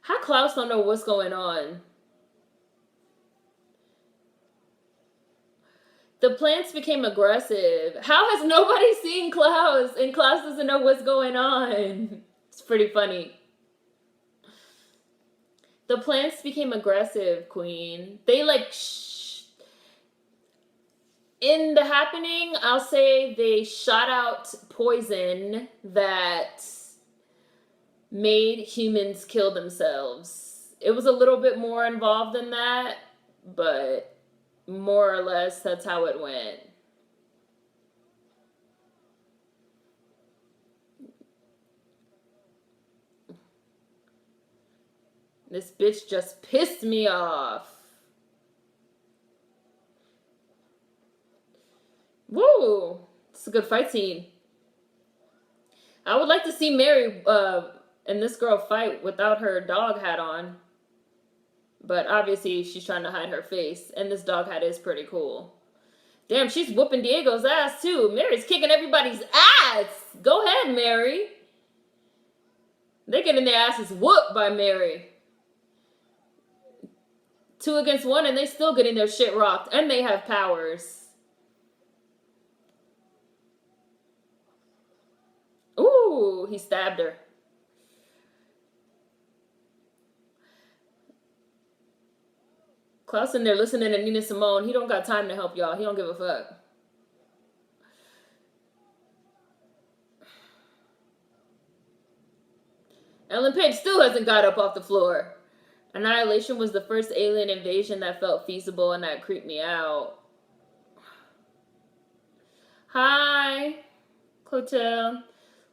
How Klaus don't know what's going on? The plants became aggressive. How has nobody seen Klaus and Klaus doesn't know what's going on? It's pretty funny. The plants became aggressive, Queen. They like in the happening, I'll say they shot out poison that made humans kill themselves. It was a little bit more involved than that, but more or less that's how it went. This bitch just pissed me off. Woo! It's a good fight scene. I would like to see Mary and this girl fight without her dog hat on. But obviously she's trying to hide her face. And this dog hat is pretty cool. Damn, she's whooping Diego's ass too. Mary's kicking everybody's ass. Go ahead, Mary. They're getting their asses whooped by Mary. 2 against 1 and they still getting their shit rocked. And they have powers. Ooh, he stabbed her. Klaus in there listening to Nina Simone. He don't got time to help y'all. He don't give a fuck. Ellen Page still hasn't got up off the floor. Annihilation was the first alien invasion that felt feasible and that creeped me out. Hi, Clotel.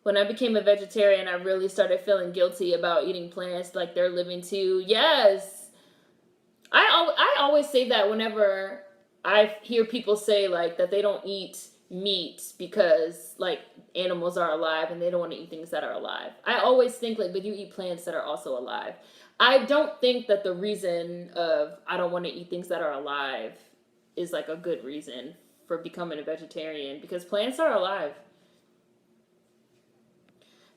When I became a vegetarian, I really started feeling guilty about eating plants like they're living too. Yes. I always say that whenever I hear people say like that they don't eat meat because like animals are alive and they don't want to eat things that are alive. I always think like, but you eat plants that are also alive. I don't think that the reason of I don't want to eat things that are alive is like a good reason for becoming a vegetarian because plants are alive.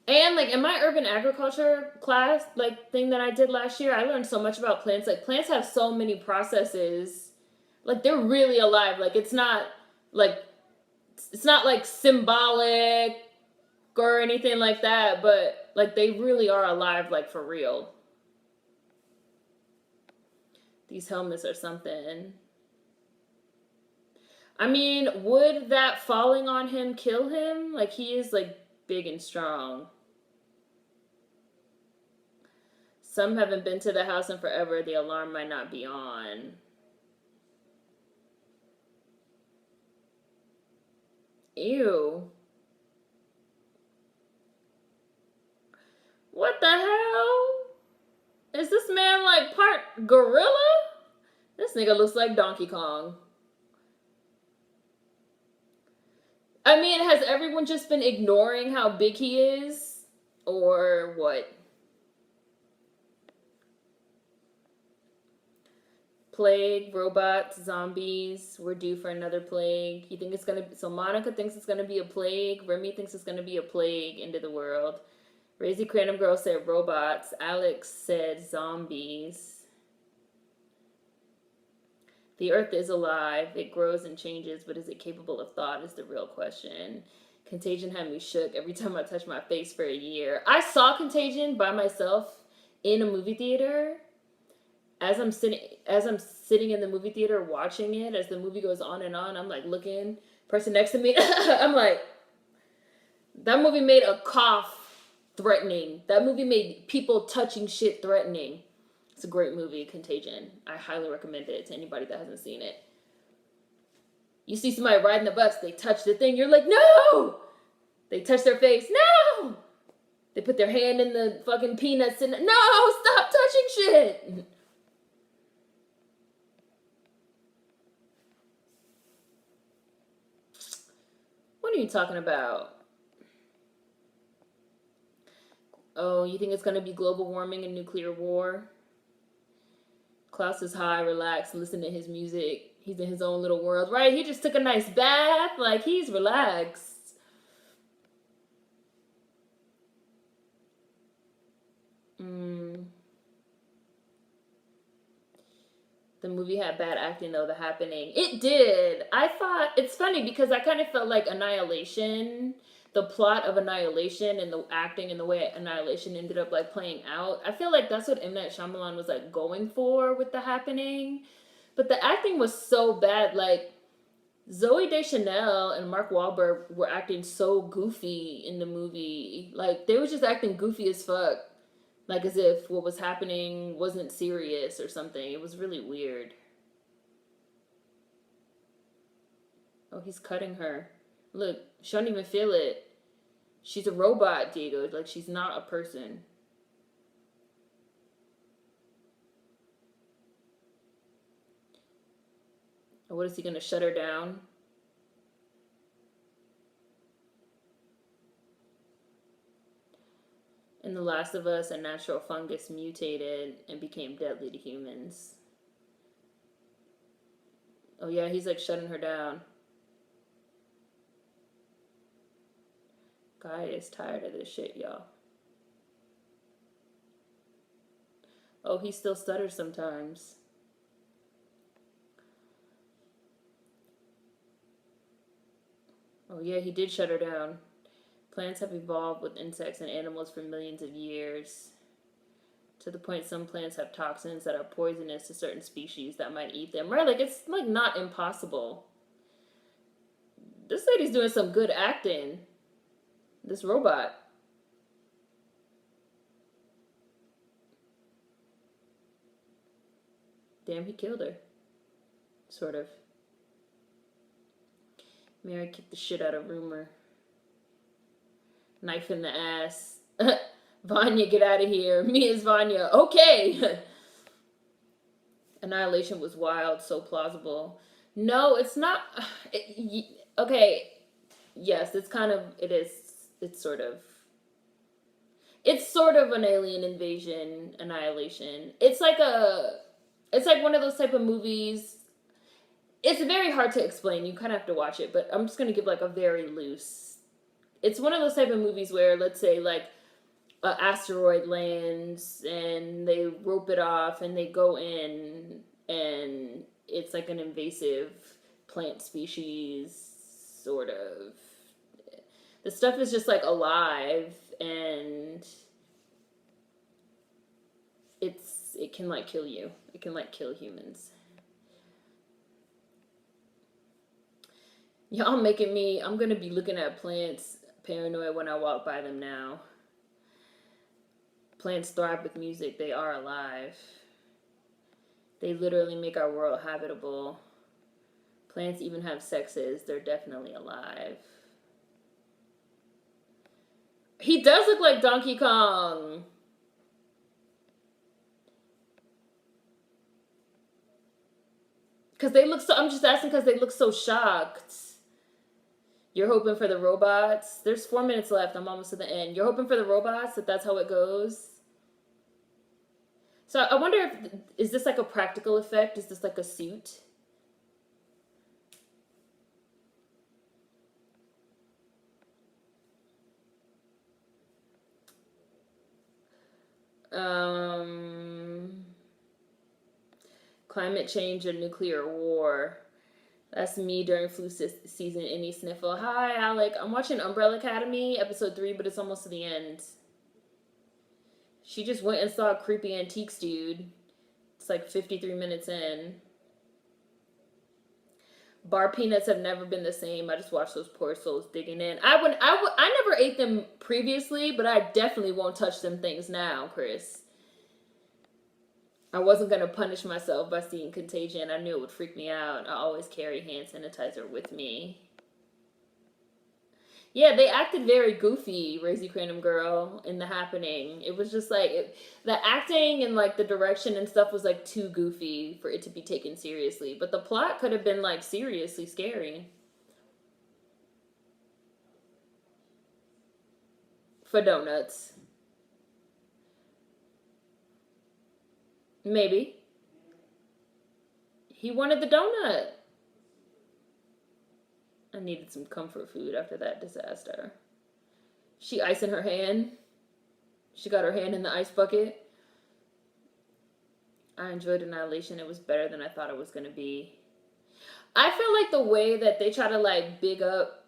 And like in my urban agriculture class, like thing that I did last year, I learned so much about plants. Like plants have so many processes. Like they're really alive. Like it's not like symbolic or anything like that, but like they really are alive, like for real. These helmets are something. I mean, would that falling on him kill him? Like he is like big and strong. Some haven't been to the house in forever. The alarm might not be on. Ew. What the hell? Is this man like part gorilla? This nigga looks like Donkey Kong. I mean, has everyone just been ignoring how big he is? Or what? Plague, robots, zombies. We're due for another plague. You think it's gonna be, so Monica thinks it's gonna be a plague. Remy thinks it's gonna be a plague into the world. Crazy Random Girl said robots. Alex said zombies. The earth is alive. It grows and changes, but is it capable of thought is the real question. Contagion had me shook every time I touched my face for a year. I saw Contagion by myself in a movie theater. As I'm sitting in the movie theater watching it, as the movie goes on and on, I'm like looking, person next to me, I'm like, that movie made a cough threatening. That movie made people touching shit threatening. It's a great movie, Contagion. I highly recommend it to anybody that hasn't seen it. You see somebody riding the bus, they touch the thing, you're like, no! They touch their face, no! They put their hand in the fucking peanuts and, no! Stop touching shit! What are you talking about? Oh, you think it's going to be global warming and nuclear war? Klaus is high, relaxed, listen to his music. He's in his own little world, right? He just took a nice bath. Like, he's relaxed. The movie had bad acting, though, The Happening. It did. I thought, it's funny because I kind of felt like Annihilation, the plot of Annihilation and the acting and the way Annihilation ended up, like, playing out. I feel like that's what M. Night Shyamalan was, like, going for with The Happening. But the acting was so bad. Like, Zooey Deschanel and Mark Wahlberg were acting so goofy in the movie. Like, they were just acting goofy as fuck. Like, as if what was happening wasn't serious or something. It was really weird. Oh, he's cutting her. Look, she don't even feel it. She's a robot, Diego. Like, she's not a person. Or what is he gonna shut her down? In The Last of Us, a natural fungus mutated and became deadly to humans. Oh yeah, he's like shutting her down. Guy is tired of this shit, y'all. Oh, he still stutters sometimes. Oh yeah, he did shut her down. Plants have evolved with insects and animals for millions of years. To the point some plants have toxins that are poisonous to certain species that might eat them. Right, like it's like not impossible. This lady's doing some good acting. This robot. Damn, he killed her. Sort of. Mary kicked the shit out of Rumor. Knife in the ass. Vanya, get out of here. Me is Vanya. Okay. Annihilation was wild, so plausible. No, it's not. Okay. Yes, it's kind of. It is. It's sort of. It's sort of an alien invasion, Annihilation. It's like a. It's like one of those type of movies. It's very hard to explain. You kind of have to watch it, but I'm just gonna give like a very loose. It's one of those type of movies where, let's say, like, an asteroid lands and they rope it off and they go in and it's like an invasive plant species, sort of. The stuff is just like alive and it can like kill you. It can like kill humans. Y'all making me, I'm gonna be looking at plants paranoid when I walk by them now. Plants thrive with music. They are alive. They literally make our world habitable. Plants even have sexes. They're definitely alive. He does look like Donkey Kong. Because they look so, I'm just asking because they look so shocked. You're hoping for the robots. There's 4 minutes left. I'm almost to the end. You're hoping for the robots, that's how it goes. So I wonder if, is this like a practical effect? Is this like a suit? Um, climate change or nuclear war. That's me during flu season. Any sniffle. Hi, Alec. I'm watching Umbrella Academy, episode 3, but it's almost to the end. She just went and saw Creepy Antiques Dude. It's like 53 minutes in. Bar peanuts have never been the same. I just watched those poor souls digging in. I never ate them previously, but I definitely won't touch them things now, Chris. I wasn't gonna punish myself by seeing Contagion. I knew it would freak me out. I always carry hand sanitizer with me. Yeah, they acted very goofy, Raisy Crandom Girl, in The Happening. It was just like the acting and like the direction and stuff was like too goofy for it to be taken seriously. But the plot could have been like seriously scary. For donuts. Maybe. He wanted the donut. I needed some comfort food after that disaster. She icing her hand. She got her hand in the ice bucket. I enjoyed Annihilation. It was better than I thought it was going to be. I feel like the way that they try to like big up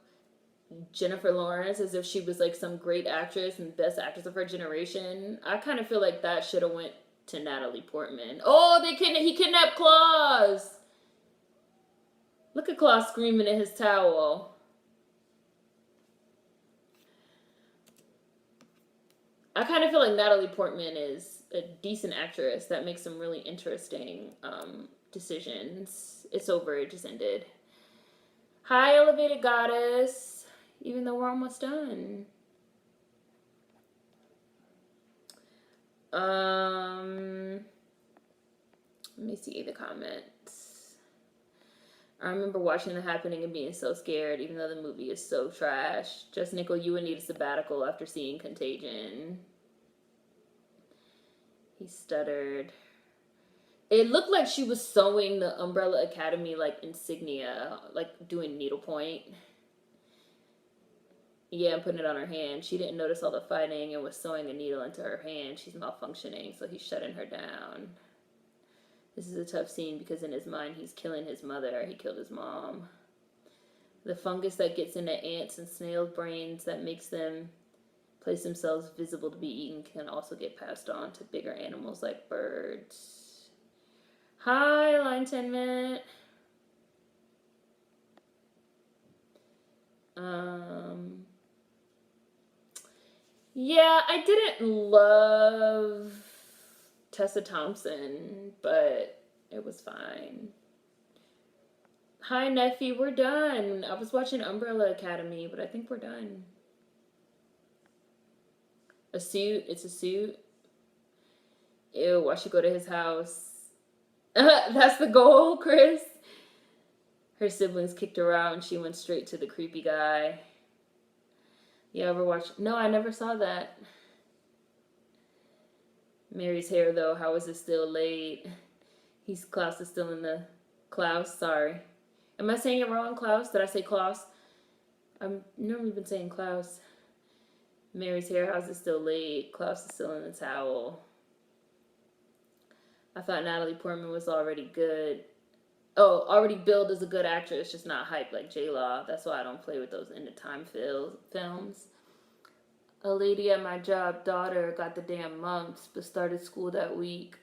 Jennifer Lawrence as if she was like some great actress and best actress of her generation, I kind of feel like that should have went to Natalie Portman. Oh, he kidnapped Claus. Look at Claus screaming in his towel. I kind of feel like Natalie Portman is a decent actress that makes some really interesting decisions. It's over. It just ended. Hi, Elevated Goddess. Even though we're almost done. Let me see the comments. I remember watching The Happening and being so scared, even though the movie is so trash. Just Nickel, you would need a sabbatical after seeing Contagion. He stuttered. It looked like she was sewing the Umbrella Academy like insignia, like doing needlepoint. Yeah, and putting it on her hand. She didn't notice all the fighting and was sewing a needle into her hand. She's malfunctioning, so he's shutting her down. This is a tough scene because in his mind he's killing his mother. He killed his mom. The fungus that gets into ants and snail brains that makes them place themselves visible to be eaten can also get passed on to bigger animals like birds. Hi, Line 10 Minute. Yeah, I didn't love Tessa Thompson, but it was fine. Hi, Neffy, we're done. I was watching Umbrella Academy, but I think we're done. A suit? It's a suit? Ew, I should go to his house. That's the goal, Chris? Her siblings kicked her out and she went straight to the creepy guy. You ever watch? No, I never saw that. Mary's hair, though, how is it still laid? Klaus is still in the... Klaus, sorry. Am I saying it wrong, Klaus? Did I say Klaus? I've normally been saying Klaus. Mary's hair, how's it still laid? Klaus is still in the towel. I thought Natalie Portman was already good. Oh, already billed as a good actress, just not hyped like J-Law. That's why I don't play with those end of time films. A lady at my job, daughter, got the damn mumps, but started school that week.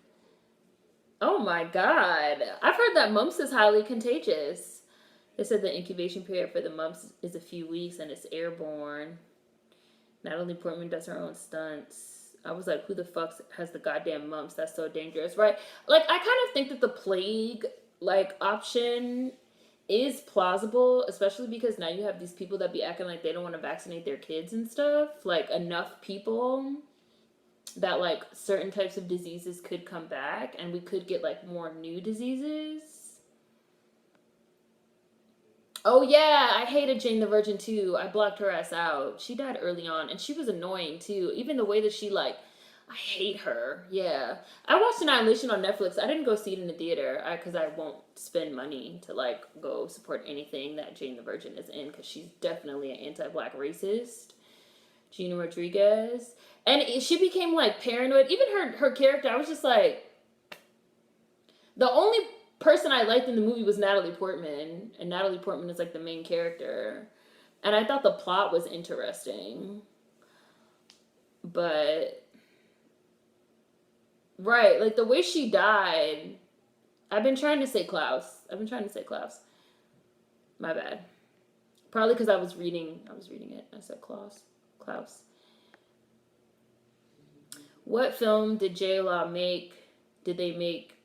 Oh my god. I've heard that mumps is highly contagious. They said the incubation period for the mumps is a few weeks and it's airborne. Natalie Portman does her own stunts. I was like, who the fuck has the goddamn mumps? That's so dangerous, right? Like, I kind of think that the plague, like, option is plausible, especially because now you have these people that be acting like they don't want to vaccinate their kids and stuff. Like, enough people that, like, certain types of diseases could come back and we could get, like, more new diseases. Oh, yeah, I hated Jane the Virgin, too. I blocked her ass out. She died early on, and she was annoying, too. Even the way that she, like, I hate her. Yeah. I watched Annihilation on Netflix. I didn't go see it in the theater, because I won't spend money to, like, go support anything that Jane the Virgin is in, because she's definitely an anti-black racist. Gina Rodriguez. And she became like paranoid. Even her character, I was just like, the only person I liked in the movie was Natalie Portman, and Natalie Portman is like the main character. And I thought the plot was interesting. But right, like the way she died, I've been trying to say Klaus. My bad. Probably because I was reading it. I said Klaus. Klaus. What film did J-Law make? Did they make?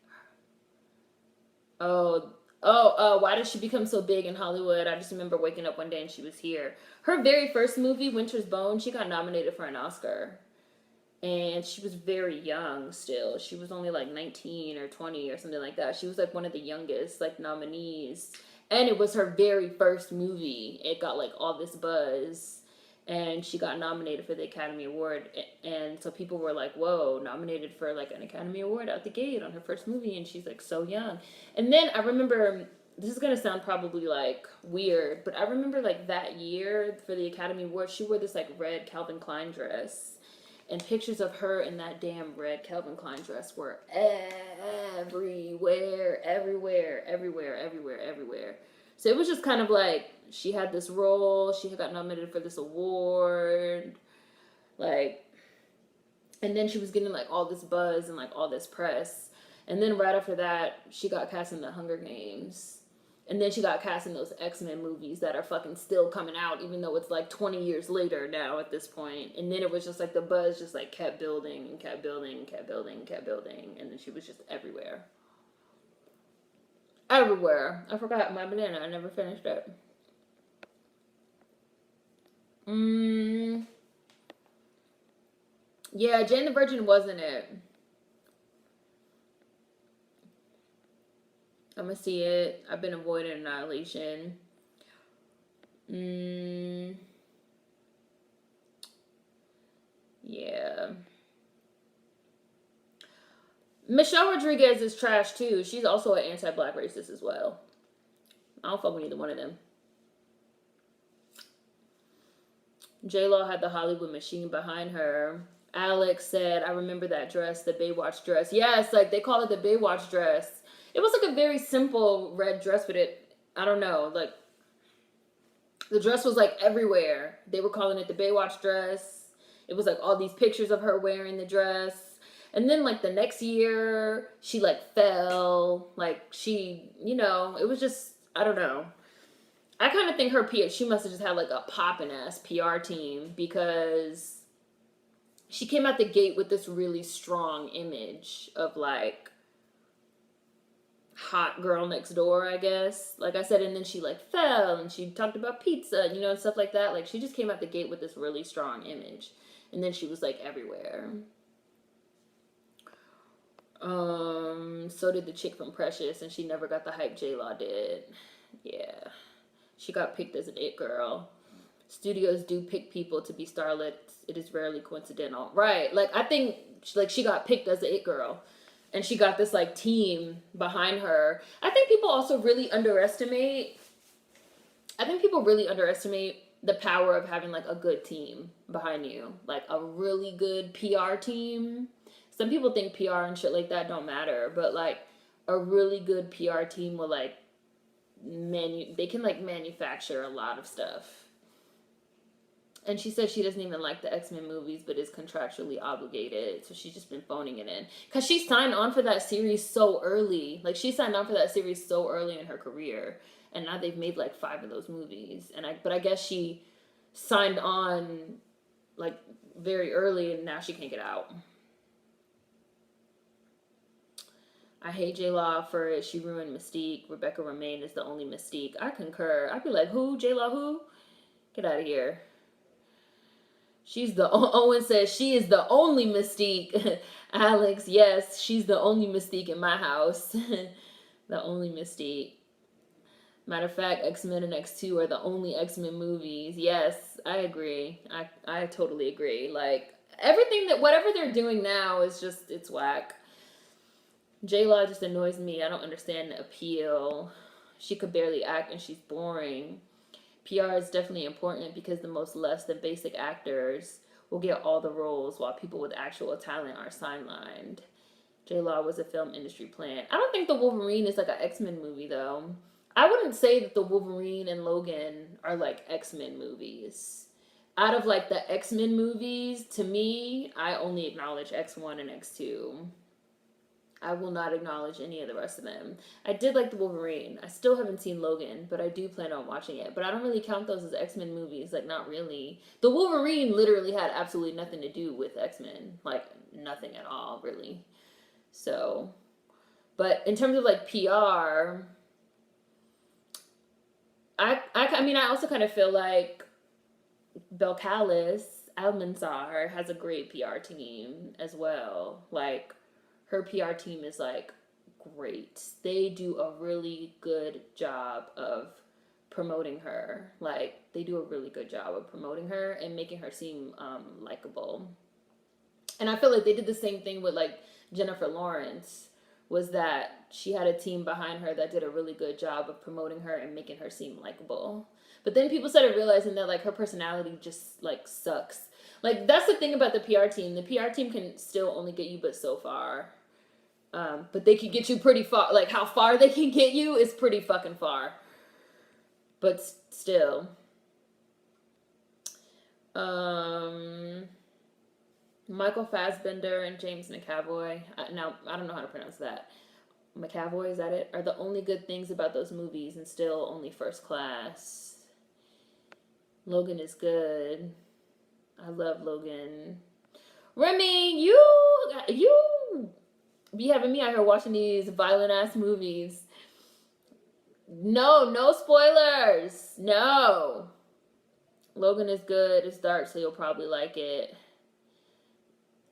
Why did she become so big in Hollywood? I just remember waking up one day and she was here. Her very first movie, Winter's Bone, she got nominated for an Oscar. And she was very young still. She was only like 19 or 20 or something like that. She was like one of the youngest like nominees. And it was her very first movie. It got like all this buzz. And she got nominated for the Academy Award. And so people were like, whoa, nominated for like an Academy Award out the gate on her first movie. And she's like so young. And then I remember, this is going to sound probably like weird, but I remember like that year for the Academy Award, she wore this like red Calvin Klein dress. And pictures of her in that damn red Calvin Klein dress were everywhere. So it was just kind of like, she had this role, she got nominated for this award, like, and then she was getting like all this buzz and like all this press. And then right after that, she got cast in the Hunger Games. And then she got cast in those X-Men movies that are fucking still coming out, even though it's like 20 years later now at this point. And then it was just like the buzz just like kept building and kept building and kept building and kept building. And then she was just everywhere. Everywhere. I forgot my banana. I never finished it. Yeah, Jane the Virgin wasn't it. I'm gonna see it. I've been avoiding Annihilation. Yeah. Michelle Rodriguez is trash too. She's also an anti-black racist as well. I don't fuck with either one of them. J-Law had the Hollywood machine behind her. Alex said, I remember that dress, the Baywatch dress. Yes, like they call it the Baywatch dress. It was like a very simple red dress, but I don't know, like the dress was like everywhere. They were calling it the Baywatch dress. It was like all these pictures of her wearing the dress. And then like the next year, she like fell. Like she, it was just, I don't know. I kind of think she must have just had like a poppin' ass PR team because she came out the gate with this really strong image of like hot girl next door, I guess. Like I said, and then she like fell and she talked about pizza, and stuff like that. Like she just came out the gate with this really strong image. And then she was like everywhere. So did the chick from Precious, and she never got the hype J-Law did. Yeah. She got picked as an it girl. Studios do pick people to be starlets. It is rarely coincidental. Right. Like I think like she got picked as the it girl. And she got this like team behind her. I think people also really underestimate the power of having like a good team behind you. Like a really good PR team. Some people think PR and shit like that don't matter, but like a really good PR team will like they can like manufacture a lot of stuff. And she said she doesn't even like the X-Men movies, but is contractually obligated. So she's just been phoning it in. Because she signed on for that series so early. Like, she signed on for that series so early in her career. And now they've made, like, 5 of those movies. But I guess she signed on, like, very early, and now she can't get out. I hate J-Law for it. She ruined Mystique. Rebecca Romaine is the only Mystique. I concur. I'd be like, who? J-Law who? Get out of here. Owen says she is the only Mystique. Alex, yes, she's the only Mystique in my house. The only Mystique. Matter of fact, X-Men and X2 are the only X-Men movies. Yes, I agree. I totally agree. Like, whatever they're doing now is just, it's whack. J-Law just annoys me. I don't understand the appeal. She could barely act and she's boring. PR is definitely important because the most less than basic actors will get all the roles while people with actual talent are sidelined. J Law was a film industry plant. I don't think the Wolverine is like an X-Men movie though. I wouldn't say that the Wolverine and Logan are like X-Men movies. Out of like the X-Men movies, to me, I only acknowledge X1 and X2. I will not acknowledge any of the rest of them. I did like the Wolverine. I still haven't seen Logan, but I do plan on watching it. But I don't really count those as X-Men movies. Like, not really. The Wolverine literally had absolutely nothing to do with X-Men. Like, nothing at all, really. So, but in terms of like PR, I mean, I also kind of feel like Belcalis Almanzar has a great PR team as well. Like, her PR team is like great. They do a really good job of promoting her. Like, they do a really good job of promoting her and making her seem likable. And I feel like they did the same thing with like Jennifer Lawrence, was that she had a team behind her that did a really good job of promoting her and making her seem likable. But then people started realizing that like her personality just like sucks. Like, that's the thing about the PR team. The PR team can still only get you but so far. But they can get you pretty far. Like, how far they can get you is pretty fucking far. But still. Michael Fassbender and James McAvoy. Now, I don't know how to pronounce that. McAvoy, is that it? Are the only good things about those movies and still only first class. Logan is good. I love Logan. Remy, you be having me out here watching these violent ass movies. No spoilers. No. Logan is good. It's dark, so you'll probably like it.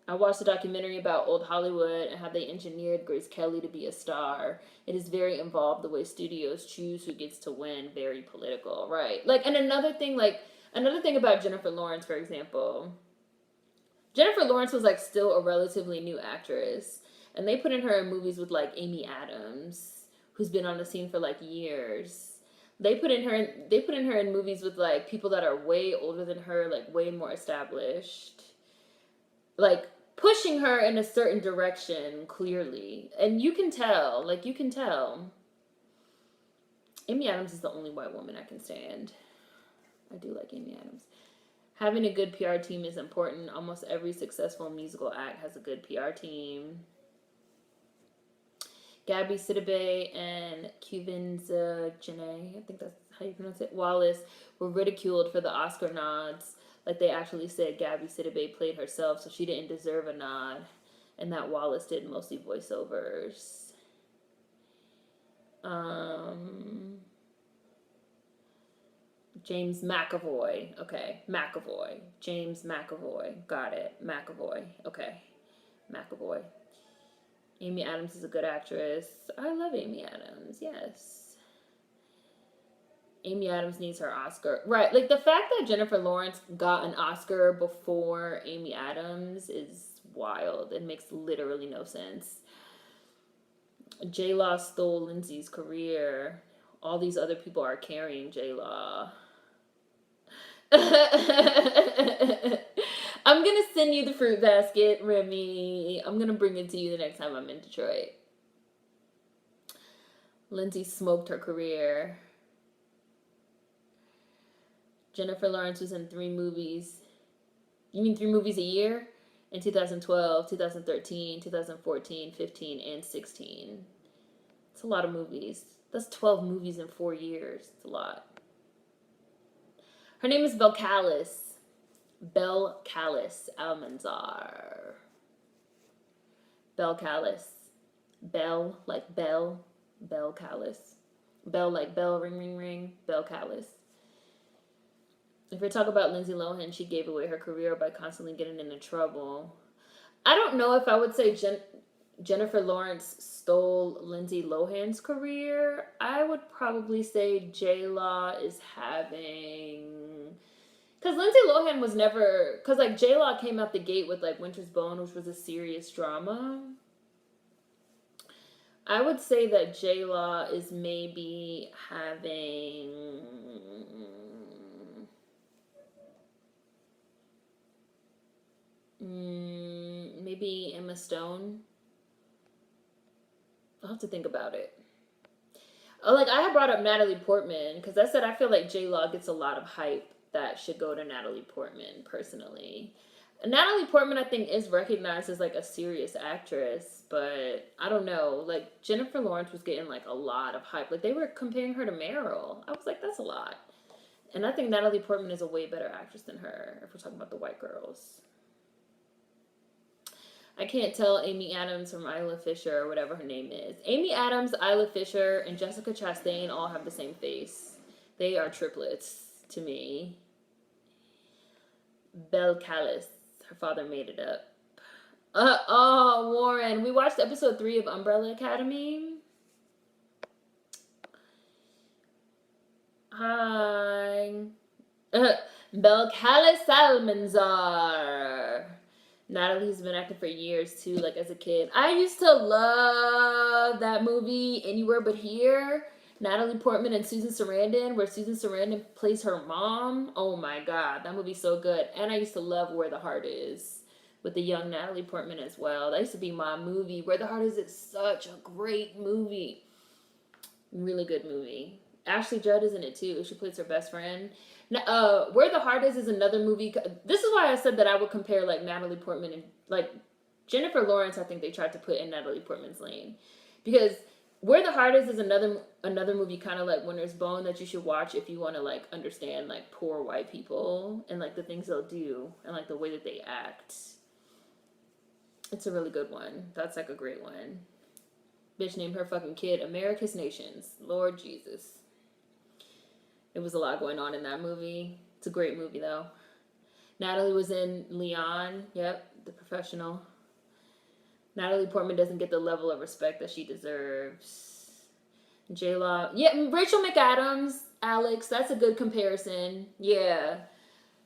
I watched a documentary about old Hollywood and how they engineered Grace Kelly to be a star. It is very involved the way studios choose who gets to win. Very political, right? Like, and another thing about Jennifer Lawrence, for example. Jennifer Lawrence was like still a relatively new actress, and they put in her in movies with like Amy Adams, who's been on the scene for like years. They put in her in movies with like people that are way older than her, like way more established, like pushing her in a certain direction clearly, and you can tell. Amy Adams is the only white woman I can stand. I do like Amy Adams. Having a good PR team is important. Almost every successful musical act has a good PR team. Gabby Sidibe and Quvenzhané, I think that's how you pronounce it, Wallace, were ridiculed for the Oscar nods. Like, they actually said Gabby Sidibe played herself, so she didn't deserve a nod, and that Wallace did mostly voiceovers. James McAvoy. Okay, McAvoy. James McAvoy. Got it. McAvoy. Okay. McAvoy. Amy Adams is a good actress. I love Amy Adams. Yes. Amy Adams needs her Oscar. Right. Like, the fact that Jennifer Lawrence got an Oscar before Amy Adams is wild. It makes literally no sense. J-Law stole Lindsay's career. All these other people are carrying J-Law. I'm gonna send you the fruit basket, Remy. I'm gonna bring it to you the next time I'm in Detroit. Lindsay smoked her career. Jennifer Lawrence was in 3 movies. You mean 3 movies a year? In 2012, 2013, 2014, 15, and 16. It's a lot of movies. That's 12 movies in 4 years. It's a lot. Her name is Belcalis. Belcalis Almanzar. Belcalis. Bell like bell. Belcalis. Bell like bell, ring, ring, ring. Belcalis. If we talk about Lindsay Lohan, she gave away her career by constantly getting into trouble. I don't know if I would say Jennifer Lawrence stole Lindsay Lohan's career. I would probably say J-Law is having... Because Lindsay Lohan was never... Because, like, J-Law came out the gate with, like, Winter's Bone, which was a serious drama. I would say that J-Law is maybe having... Maybe Emma Stone. I'll have to think about it. Oh, like I had brought up Natalie Portman because I said I feel like J Law gets a lot of hype that should go to Natalie Portman personally. Natalie Portman, I think, is recognized as like a serious actress, but I don't know. Like Jennifer Lawrence was getting like a lot of hype. Like they were comparing her to Meryl. I was like, that's a lot. And I think Natalie Portman is a way better actress than her if we're talking about the white girls. I can't tell Amy Adams from Isla Fisher or whatever her name is. Amy Adams, Isla Fisher, and Jessica Chastain all have the same face. They are triplets to me. Belle Callis. Her father made it up. Oh, Warren. We watched episode 3 of Umbrella Academy. Hi. Belle Callis Salmanzar. Natalie's been acting for years too, like as a kid. I used to love that movie, Anywhere But Here. Natalie Portman and Susan Sarandon, where Susan Sarandon plays her mom. Oh my god, that movie's so good. And I used to love Where the Heart Is with the young Natalie Portman as well. That used to be my movie. Where the Heart Is such a great movie. Really good movie. Ashley Judd is in it too. She plays her best friend. Where the Heart Is another movie. This is why I said that I would compare like Natalie Portman and like Jennifer Lawrence. I think they tried to put in Natalie Portman's lane because Where the Heart Is another movie kind of like Winter's Bone that you should watch if you want to like understand like poor white people and like the things they'll do and like the way that they act. It's a really good one. That's like a great one. Bitch named her fucking kid America's Nations. Lord Jesus. It was a lot going on in that movie. It's a great movie though. Natalie was in Leon. Yep, The Professional. Natalie Portman doesn't get the level of respect that she deserves. J-Law. Yeah, Rachel McAdams. Alex. That's a good comparison. Yeah.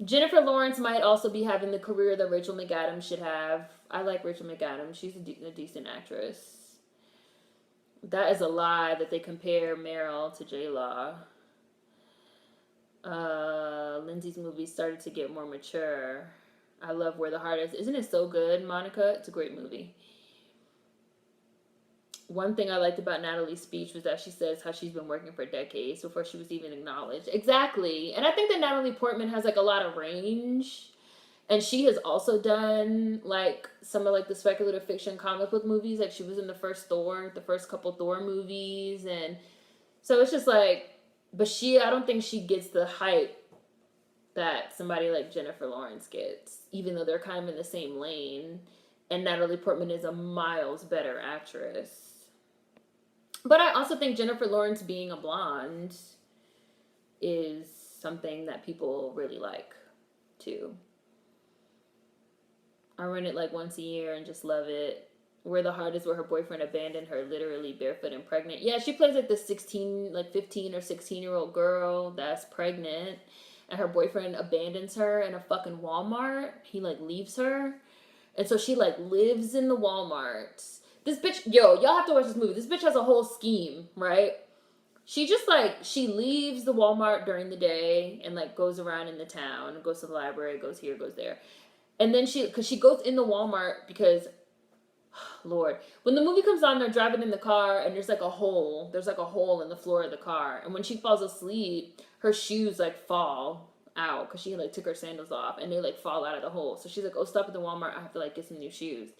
Jennifer Lawrence might also be having the career that Rachel McAdams should have. I like Rachel McAdams. She's a decent actress. That is a lie that they compare Meryl to J-Law. Lindsay's movie started to get more mature. I love Where the Heart Is. Isn't it so good, Monica? It's a great movie. One thing I liked about Natalie's speech was that she says how she's been working for decades before she was even acknowledged. Exactly. And I think that Natalie Portman has like a lot of range. And she has also done like some of like the speculative fiction comic book movies. Like she was in the first couple Thor movies. And so it's just like, but I don't think she gets the hype that somebody like Jennifer Lawrence gets, even though they're kind of in the same lane. And Natalie Portman is a miles better actress. But I also think Jennifer Lawrence being a blonde is something that people really like too. I run it like once a year and just love it. Where the Heart Is, where her boyfriend abandoned her literally barefoot and pregnant. Yeah, she plays like the 15 or 16-year-old girl that's pregnant. And her boyfriend abandons her in a fucking Walmart. He like leaves her. And so she like lives in the Walmart. This bitch, y'all have to watch this movie. This bitch has a whole scheme, right? She just like, she leaves the Walmart during the day and like goes around in the town, goes to the library, goes here, goes there. And then because she goes in the Walmart because, Lord, when the movie comes on, they're driving in the car and there's like a hole in the floor of the car. And when she falls asleep, her shoes like fall out because she like took her sandals off and they like fall out of the hole. So she's like, oh, stop at the Walmart. I have to like get some new shoes.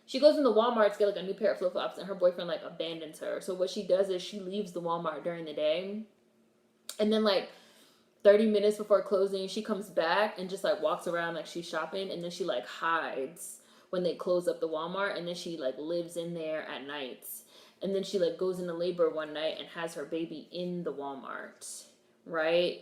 She goes in the Walmart to get like a new pair of flip-flops and her boyfriend like abandons her. So what she does is she leaves the Walmart during the day. And then like 30 minutes before closing, she comes back and just like walks around like she's shopping. And then she like hides when they close up the Walmart. And then she like lives in there at nights. And then she like goes into labor one night and has her baby in the Walmart. Right?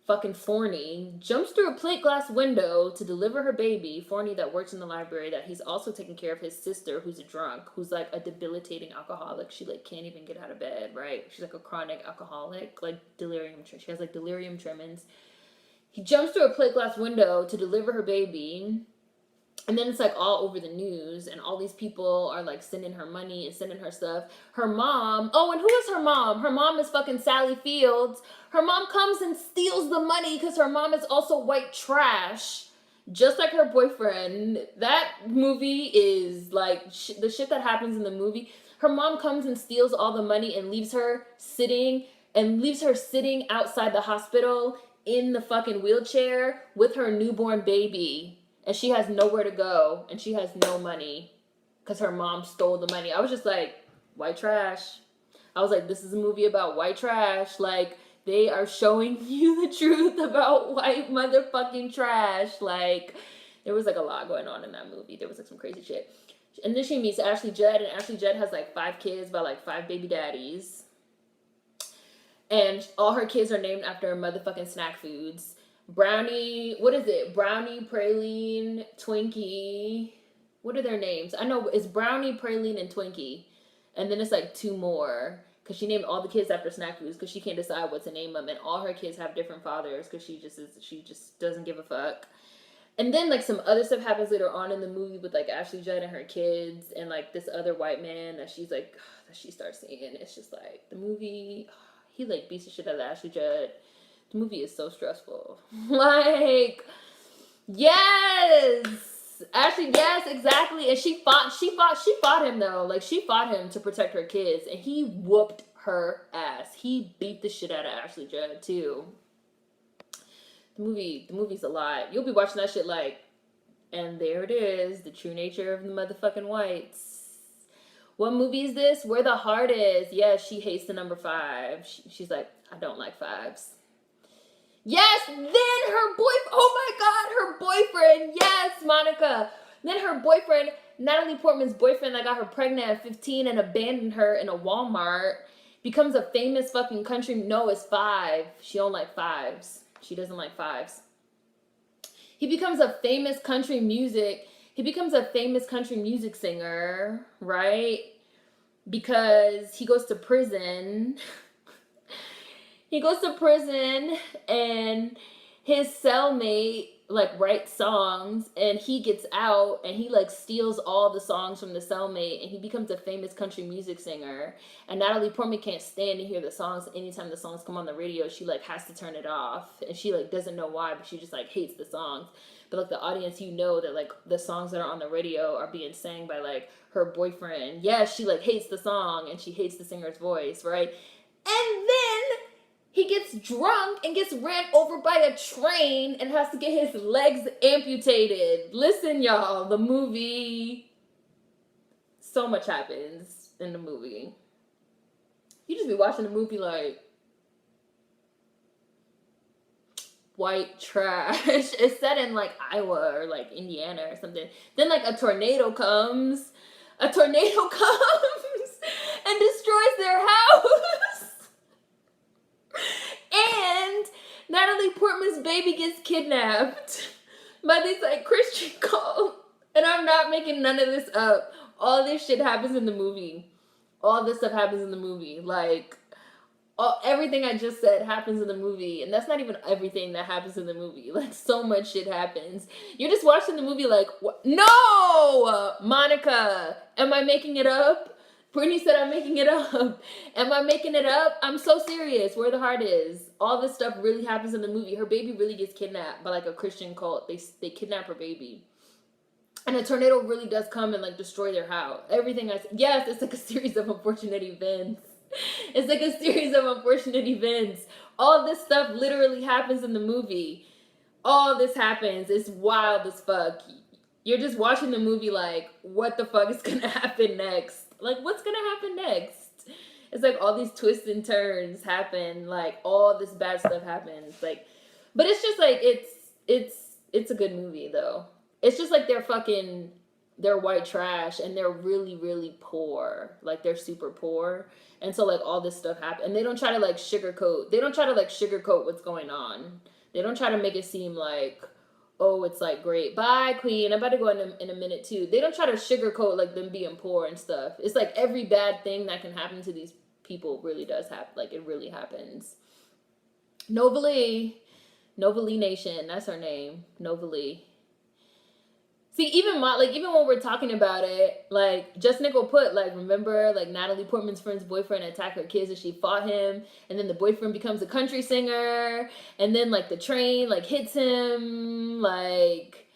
Fucking Forney jumps through a plate glass window to deliver her baby. Forney that works in the library, that he's also taking care of his sister who's a drunk, who's like a debilitating alcoholic. She like can't even get out of bed, right? She's like a chronic alcoholic, like delirium. She has like delirium tremens. He jumps through a plate glass window to deliver her baby. And then it's like all over the news and all these people are like sending her money and sending her stuff. Her mom, oh, and who is her mom? Her mom is fucking Sally Fields. Her mom comes and steals the money because her mom is also white trash. just like her boyfriend. That movie is like the shit that happens in the movie. Her mom comes and steals all the money and leaves her sitting outside the hospital in the fucking wheelchair with her newborn baby, and she has nowhere to go and she has no money because her mom stole the money. I was just like, white trash. I was like, this is a movie about white trash. Like, they are showing you the truth about white motherfucking trash. Like, there was like a lot going on in that movie. There was like some crazy shit. And then she meets Ashley Judd, and Ashley Judd has like 5 kids by like 5 baby daddies. And all her kids are named after motherfucking snack foods. Brownie, what is it? Brownie, Praline, Twinkie. What are their names? I know it's Brownie, Praline, and Twinkie. And then it's like 2 more. Because she named all the kids after snack foods because she can't decide what to name them. And all her kids have different fathers because she just doesn't give a fuck. And then like some other stuff happens later on in the movie with like Ashley Judd and her kids and like this other white man that she's like, that she starts seeing. It's just like the movie, he like beats the shit out of Ashley Judd. The movie is so stressful. Like, yes, Ashley, yes, exactly. And she fought him though. Like she fought him to protect her kids, and he whooped her ass. He beat the shit out of Ashley Judd too. The movie's a lot. You'll be watching that shit like, and there it is, the true nature of the motherfucking whites. What movie is this? Where the Heart Is. Yes, she hates the number 5. She's like, I don't like 5s. Yes, then her boyfriend, oh my god, her boyfriend, yes, Monica. Then her boyfriend, Natalie Portman's boyfriend that got her pregnant at 15 and abandoned her in a Walmart, becomes a famous fucking country, no, it's 5. She don't like 5s. She doesn't like 5s. He becomes a famous country music singer, right? Because he goes to prison. He goes to prison and his cellmate like writes songs and he gets out and he like steals all the songs from the cellmate and he becomes a famous country music singer. And Natalie Portman can't stand to hear the songs. Anytime the songs come on the radio, she like has to turn it off, and she like doesn't know why, but she just like hates the songs. But like the audience, you know that like the songs that are on the radio are being sang by like her boyfriend. Yes, she like hates the song and she hates the singer's voice, right? And then he gets drunk and gets ran over by a train and has to get his legs amputated. Listen, y'all, the movie, so much happens in the movie. You just be watching the movie like, white trash. It's set in like Iowa or like Indiana or something. Then like a tornado comes and destroys their house. And Natalie Portman's baby gets kidnapped by these like Christian cult. And I'm not making none of this up. All this shit happens in the movie. All this stuff happens in the movie. Like, everything I just said happens in the movie. And that's not even everything that happens in the movie. Like, so much shit happens. You're just watching the movie like, what? No! Monica, am I making it up? Brittany said I'm making it up. Am I making it up? I'm so serious. Where the Heart Is. All this stuff really happens in the movie. Her baby really gets kidnapped by like a Christian cult. They kidnap her baby. And a tornado really does come and like destroy their house. Everything yes, it's like a series of unfortunate events. It's like a series of unfortunate events. All this stuff literally happens in the movie. All this happens. It's wild as fuck. You're just watching the movie like, what the fuck is gonna happen next? Like, what's gonna happen next? It's like all these twists and turns happen. Like, all this bad stuff happens. Like, but it's just like, it's a good movie though. It's just like they're white trash and they're really, really poor. Like, they're super poor. And so like all this stuff happens. And they don't try to like sugarcoat what's going on. They don't try to make it seem like, oh, it's like great. Bye, Queen. I'm about to go in a minute too. They don't try to sugarcoat like them being poor and stuff. It's like every bad thing that can happen to these people really does happen. Like, it really happens. Novalee Nation. That's her name. Novalee. See, even when we're talking about it, like, Just Nickel put, like, remember, like, Natalie Portman's friend's boyfriend attacked her kids and she fought him, and then the boyfriend becomes a country singer, and then, like, the train, like, hits him, like,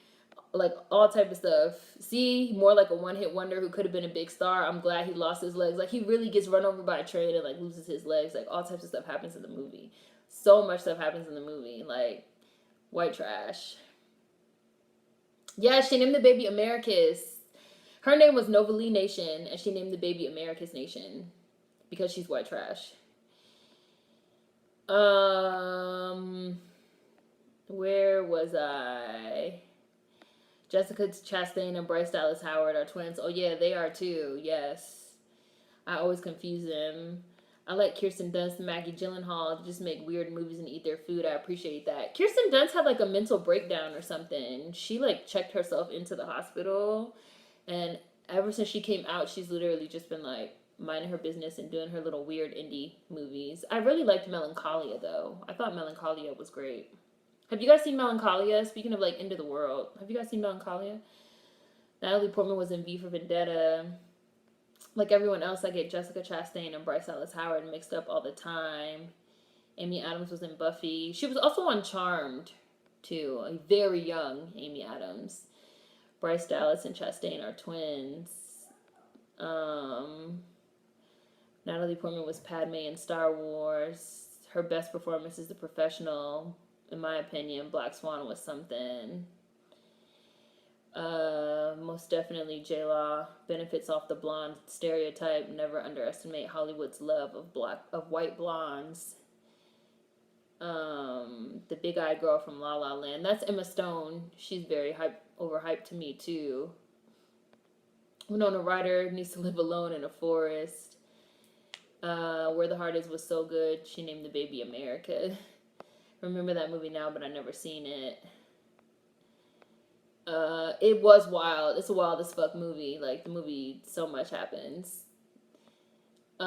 like all type of stuff. See, more like a one-hit wonder who could have been a big star. I'm glad he lost his legs. Like, he really gets run over by a train and like loses his legs. Like, all types of stuff happens in the movie. So much stuff happens in the movie. Like, white trash. Yeah, she named the baby Americus. Her name was Novalee Nation, and she named the baby Americus Nation because she's white trash. Where was I? Jessica Chastain and Bryce Dallas Howard are twins. Oh yeah, they are too. Yes, I always confuse them. I like Kirsten Dunst and Maggie Gyllenhaal to just make weird movies and eat their food. I appreciate that. Kirsten Dunst had like a mental breakdown or something. She like checked herself into the hospital, and ever since she came out, she's literally just been like minding her business and doing her little weird indie movies. I really liked Melancholia though. I thought Melancholia was great. Have you guys seen Melancholia? Speaking of like End of the World, have you guys seen Melancholia? Natalie Portman was in V for Vendetta. Like everyone else, I get Jessica Chastain and Bryce Dallas Howard mixed up all the time. Amy Adams was in Buffy. She was also on Charmed, too. A very young Amy Adams. Bryce Dallas and Chastain are twins. Natalie Portman was Padme in Star Wars. Her best performance is The Professional. In my opinion, Black Swan was something. Most definitely J-Law benefits off the blonde stereotype. Never underestimate Hollywood's love of white blondes. The big-eyed girl from La La Land. That's Emma Stone. She's very overhyped to me too. Winona Ryder needs to live alone in a forest. Where the Heart Is was so good. She named the baby America. Remember that movie now, but I never seen it. It was wild. It's a wild as fuck movie. Like, the movie, so much happens. Yeah,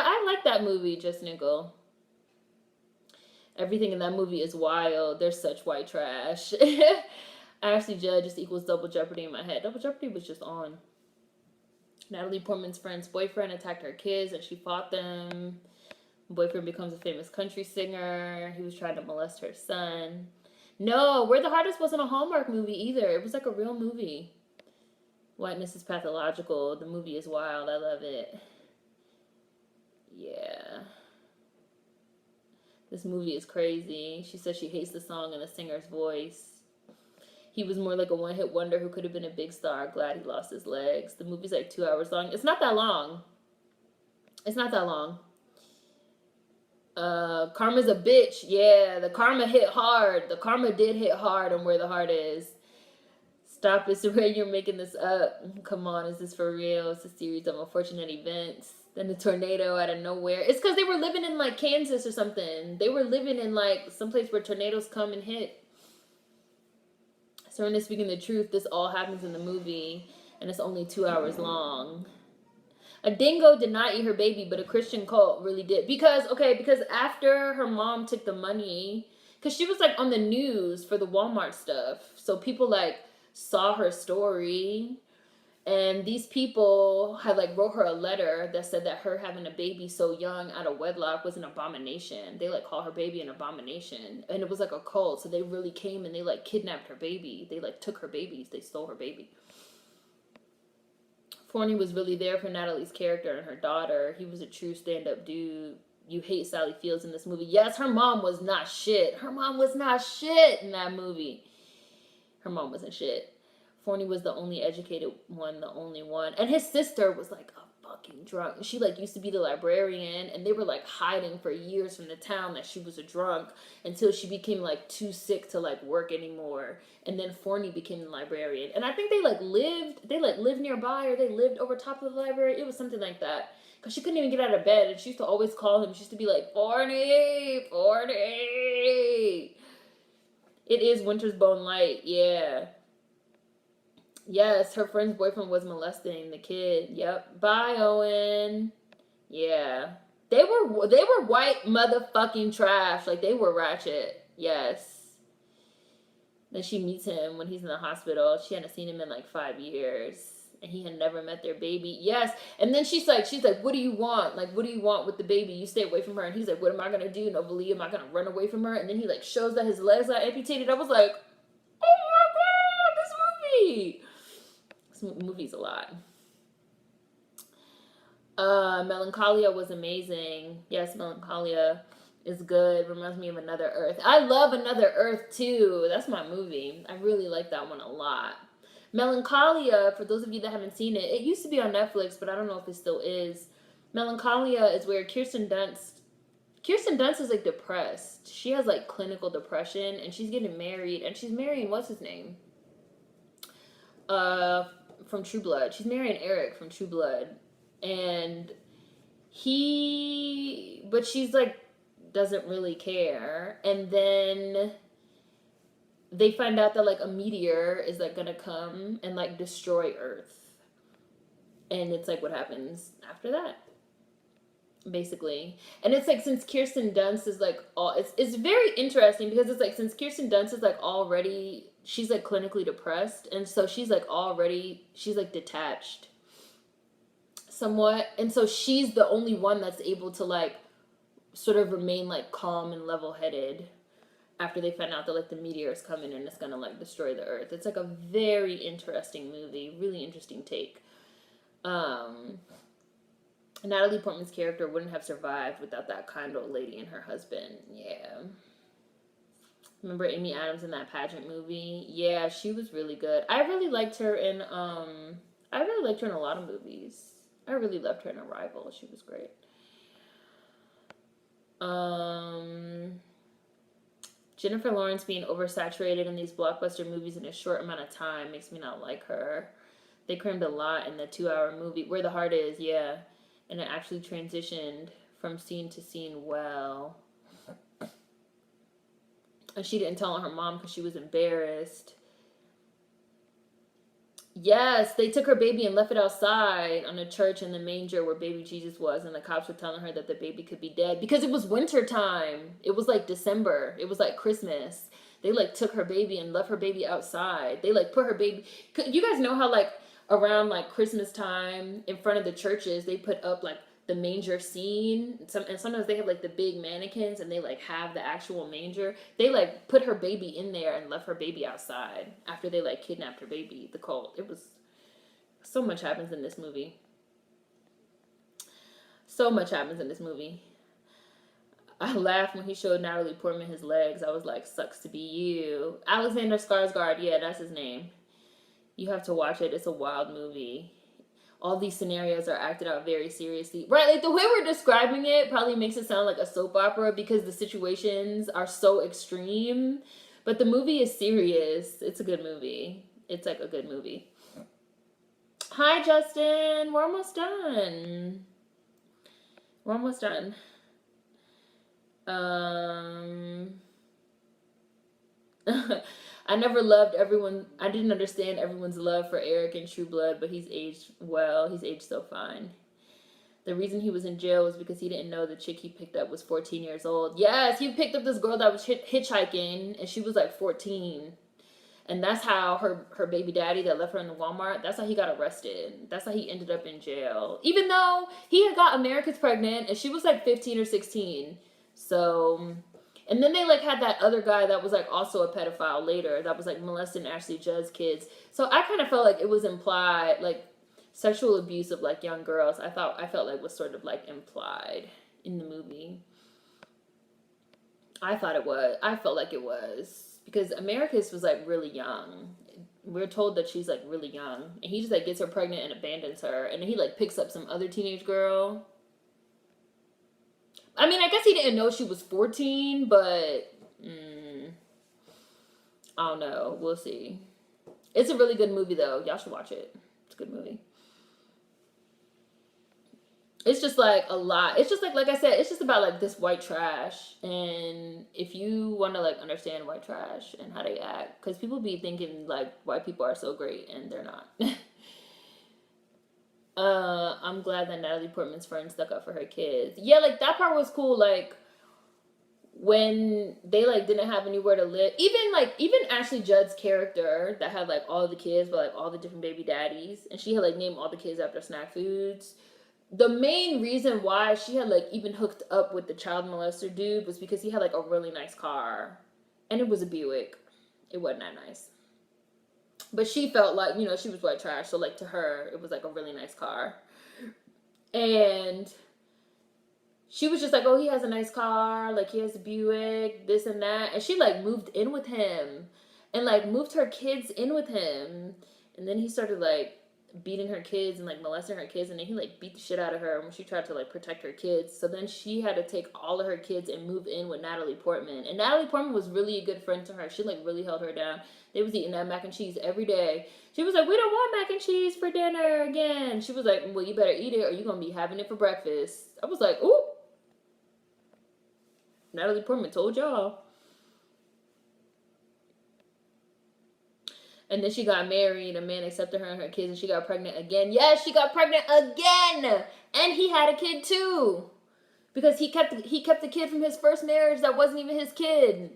I like that movie, Just Nickel. Everything in that movie is wild. There's such white trash. Ashley Judd just equals Double Jeopardy in my head. Double Jeopardy was just on. Natalie Portman's friend's boyfriend attacked her kids and she fought them. Boyfriend becomes a famous country singer. He was trying to molest her son. No, Where the Heart Is wasn't a Hallmark movie either. It was like a real movie. Whiteness is Pathological. The movie is wild. I love it. Yeah. This movie is crazy. She says she hates the song and the singer's voice. He was more like a one-hit wonder who could have been a big star. Glad he lost his legs. The movie's like 2 hours long. It's not that long. It's not that long. Karma's a bitch. Yeah, the karma hit hard. The karma did hit hard on Where the Heart Is. Stop it, Seren, you're making this up. Come on, is this for real? It's a series of unfortunate events. Then a tornado out of nowhere. It's because they were living in like Kansas or something. They were living in like someplace where tornadoes come and hit. Seren is speaking the truth. This all happens in the movie, and it's only 2 hours long. A dingo did not eat her baby, but a Christian cult really did. Because after her mom took the money, because she was like on the news for the Walmart stuff, so people like saw her story, and these people had like wrote her a letter that said that her having a baby so young out of wedlock was an abomination. They like call her baby an abomination, and it was like a cult. So they really came and they like kidnapped her baby. They like took her babies. They stole her baby. Forney was really there for Natalie's character and her daughter. He was a true stand-up dude. You hate Sally Fields in this movie. Yes, her mom was not shit. Her mom was not shit in that movie. Her mom wasn't shit. Forney was the only educated one, the only one. And his sister was like a fucking drunk. She like used to be the librarian, and they were like hiding for years from the town that she was a drunk until she became like too sick to like work anymore. And then Forney became the librarian. And I think they lived nearby, or they lived over top of the library. It was something like that. Because she couldn't even get out of bed, and she used to always call him. She used to be like, Forney, Forney. It is Winter's Bone Light, yeah. Yes, her friend's boyfriend was molesting the kid. Yep. Bye, Owen. Yeah. They were white motherfucking trash. Like, they were ratchet. Yes. Then she meets him when he's in the hospital. She hadn't seen him in like 5 years. And he had never met their baby. Yes. And then she's like, what do you want? Like, what do you want with the baby? You stay away from her. And he's like, what am I gonna do? Nobly, am I gonna run away from her? And then he like shows that his legs are amputated. I was like, oh my god, this movie. This movie's a lot. Melancholia was amazing. Yes, Melancholia is good. Reminds me of Another Earth. I love Another Earth too. That's my movie. I really like that one a lot. Melancholia, for those of you that haven't seen it, it used to be on Netflix, but I don't know if it still is. Melancholia is where Kirsten Dunst is like depressed. She has like clinical depression, and she's getting married, and she's marrying what's his name? From True Blood. She's marrying Eric from True Blood, and but she's like doesn't really care, and then they find out that like a meteor is like gonna come and like destroy Earth, and it's like what happens after that, basically. And it's like since Kirsten Dunst is like it's very interesting because it's like since Kirsten Dunst is like already she's like clinically depressed, and so she's like detached somewhat, and so she's the only one that's able to like sort of remain like calm and level-headed after they find out that like the meteor is coming and it's gonna like destroy the Earth. It's like a very interesting movie, really interesting take. Natalie Portman's character wouldn't have survived without that kind old lady and her husband. Yeah. Remember Amy Adams in that pageant movie? Yeah, she was really good. I really liked her in a lot of movies. I really loved her in Arrival. She was great. Jennifer Lawrence being oversaturated in these blockbuster movies in a short amount of time makes me not like her. They crammed a lot in the 2-hour movie. Where the Heart Is, yeah. And it actually transitioned from scene to scene well. And she didn't tell her mom because she was embarrassed. Yes, they took her baby and left it outside on a church in the manger where baby Jesus was, and the cops were telling her that the baby could be dead because it was winter time. It was like December. It was like Christmas. They like took her baby and left her baby outside. They like put her baby. You guys know how like around like Christmas time in front of the churches they put up like the manger scene. And sometimes they have like the big mannequins and they like have the actual manger. They like put her baby in there and left her baby outside after they like kidnapped her baby, the cult. It was so much happens in this movie. So much happens in this movie. I laughed when he showed Natalie Portman his legs. I was like, sucks to be you. Alexander Skarsgård, yeah, that's his name. You have to watch it. It's a wild movie. All these scenarios are acted out very seriously. Right, like the way we're describing it probably makes it sound like a soap opera because the situations are so extreme. But the movie is serious. It's a good movie. It's like a good movie. Hi, Justin. We're almost done. We're almost done. I never loved everyone. I didn't understand everyone's love for Eric in True Blood, but he's aged well. He's aged so fine. The reason he was in jail was because he didn't know the chick he picked up was 14 years old. Yes, he picked up this girl that was hitchhiking, and she was like 14. And that's how her baby daddy that left her in the Walmart, that's how he got arrested. That's how he ended up in jail. Even though he had got America's pregnant, and she was like 15 or 16. So... And then they like had that other guy that was like also a pedophile later that was like molesting Ashley Judd's kids. So I kind of felt like it was implied, like sexual abuse of like young girls. I felt like was sort of like implied in the movie. I felt like it was because Americus was like really young. We're told that she's like really young, and he just like gets her pregnant and abandons her, and then he like picks up some other teenage girl. I mean, I guess he didn't know she was 14, but I don't know. We'll see. It's a really good movie, though. Y'all should watch it. It's a good movie. It's just like a lot. It's just like I said, it's just about like this white trash. And if you want to like understand white trash and how they act, because people be thinking like white people are so great and they're not. I'm glad that Natalie Portman's friend stuck up for her kids. Yeah, like that part was cool. Like when they like didn't have anywhere to live, even Ashley Judd's character that had like all the kids but like all the different baby daddies, and she had like named all the kids after snack foods. The main reason why she had like even hooked up with the child molester dude was because he had like a really nice car, and it was a Buick. It wasn't that nice, but she felt like, you know, she was white trash, so like to her it was like a really nice car. And she was just like, oh, he has a nice car, like he has a Buick, this and that. And she like moved in with him and like moved her kids in with him. And then he started like beating her kids and like molesting her kids. And then he like beat the shit out of her when she tried to like protect her kids. So then she had to take all of her kids and move in with Natalie Portman. And Natalie Portman was really a good friend to her. She like really held her down. They was eating that mac and cheese every day. She was like, we don't want mac and cheese for dinner again. She was like, well, you better eat it or you're going to be having it for breakfast. I was like, ooh. Natalie Portman told y'all. And then she got married. A man accepted her and her kids, and she got pregnant again. Yes, she got pregnant again, and he had a kid too, because he kept the kid from his first marriage that wasn't even his kid.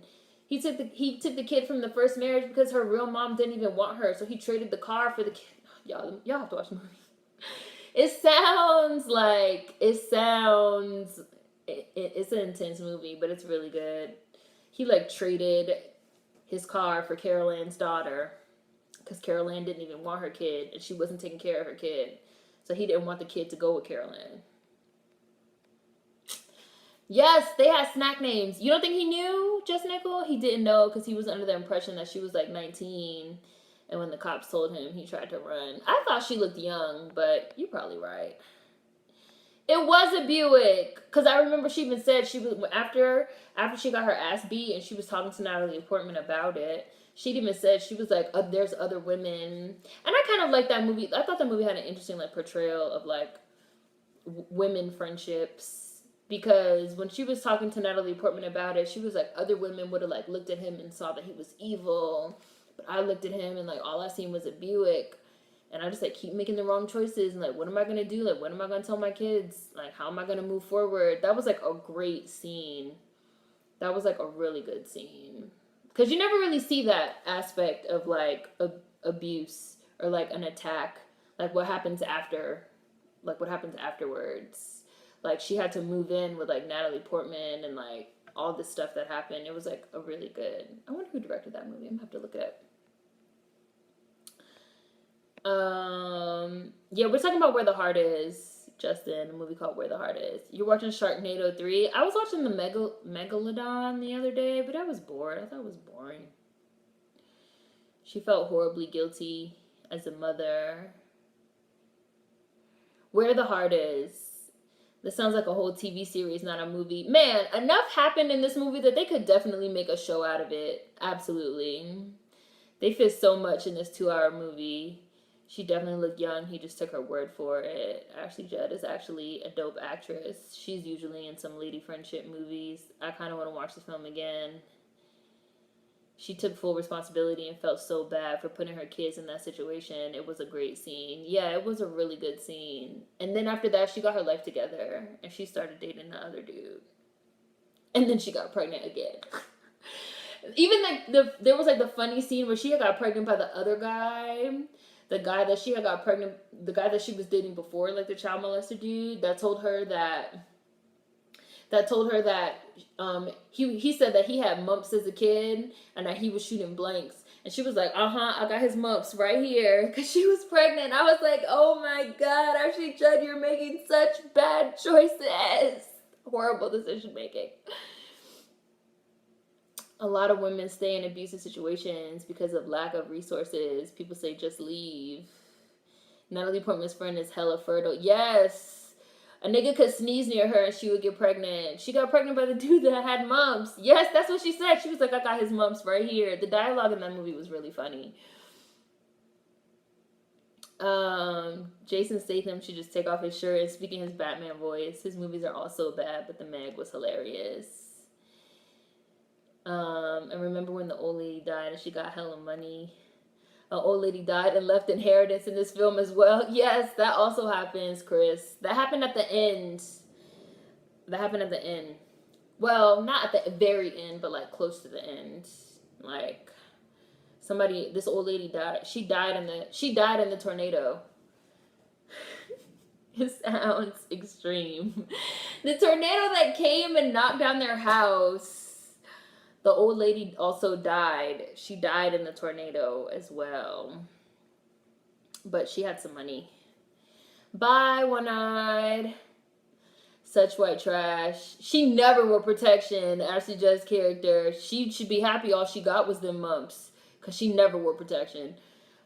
He took the kid from the first marriage because her real mom didn't even want her, so he traded the car for the kid. Y'all have to watch the movie. It's an intense movie, but it's really good. He like traded his car for Carol Ann's daughter because Carol Ann didn't even want her kid and she wasn't taking care of her kid, so he didn't want the kid to go with Carol Ann. Yes, they had snack names. You don't think he knew, Jess Nickel? He didn't know because he was under the impression that she was like 19, and when the cops told him, he tried to run. I thought she looked young, but you're probably right. It was a Buick, because I remember she even said she was after she got her ass beat and she was talking to Natalie Portman about it. She'd even said, she was like, there's other women. And I kind of like that movie. I thought the movie had an interesting like portrayal of like women friendships, because when she was talking to Natalie Portman about it, she was like, other women would have like looked at him and saw that he was evil, but I looked at him and like all I seen was a Buick. And I just like keep making the wrong choices and like, what am I gonna do? Like, what am I gonna tell my kids? Like, how am I gonna move forward? That was like a great scene. That was like a really good scene, because you never really see that aspect of like abuse or like an attack, like what happens afterwards. Like she had to move in with like Natalie Portman and like all this stuff that happened. It was like a really good. I wonder who directed that movie. I'm gonna have to look it up. Yeah, we're talking about Where the Heart Is, Justin, a movie called Where the Heart Is. You're watching Sharknado 3. I was watching the Megalodon the other day, but I was bored. I thought it was boring. She felt horribly guilty as a mother. Where the Heart Is. This sounds like a whole TV series, not a movie. Man, enough happened in this movie that they could definitely make a show out of it. Absolutely. They fit so much in this 2-hour movie. She definitely looked young. He just took her word for it. Ashley Judd is actually a dope actress. She's usually in some lady friendship movies. I kind of want to watch the film again. She took full responsibility and felt so bad for putting her kids in that situation. It was a great scene. Yeah, it was a really good scene. And then after that, she got her life together and she started dating the other dude. And then she got pregnant again. Even like there was like the funny scene where she had got pregnant by the other guy. The guy that she had got pregnant, the guy that she was dating before, like the child molester dude, that told her that he said that he had mumps as a kid and that he was shooting blanks. And she was like, I got his mumps right here, because she was pregnant. I was like, oh my God, Ashley Judd, you're making such bad choices. Horrible decision making. A lot of women stay in abusive situations because of lack of resources. People say just leave. Natalie Portman's friend is hella fertile. Yes. A nigga could sneeze near her and she would get pregnant. She got pregnant by the dude that had mumps. Yes, that's what she said. She was like, I got his mumps right here. The dialogue in that movie was really funny. Jason Statham should just take off his shirt and speak in his Batman voice. His movies are all so bad, but The Meg was hilarious. And remember when the old lady died and she got hella money? An old lady died and left inheritance in this film as well. Yes, that also happens, Chris. That happened at the end. Well, not at the very end, but like close to the end. Like somebody, this old lady died. She died in the tornado. It sounds extreme. The tornado that came and knocked down their house. The old lady also died. She died in the tornado as well. But she had some money. Bye, one-eyed. Such white trash. She never wore protection. Ashley Judd's character. She should be happy all she got was them mumps. Because she never wore protection.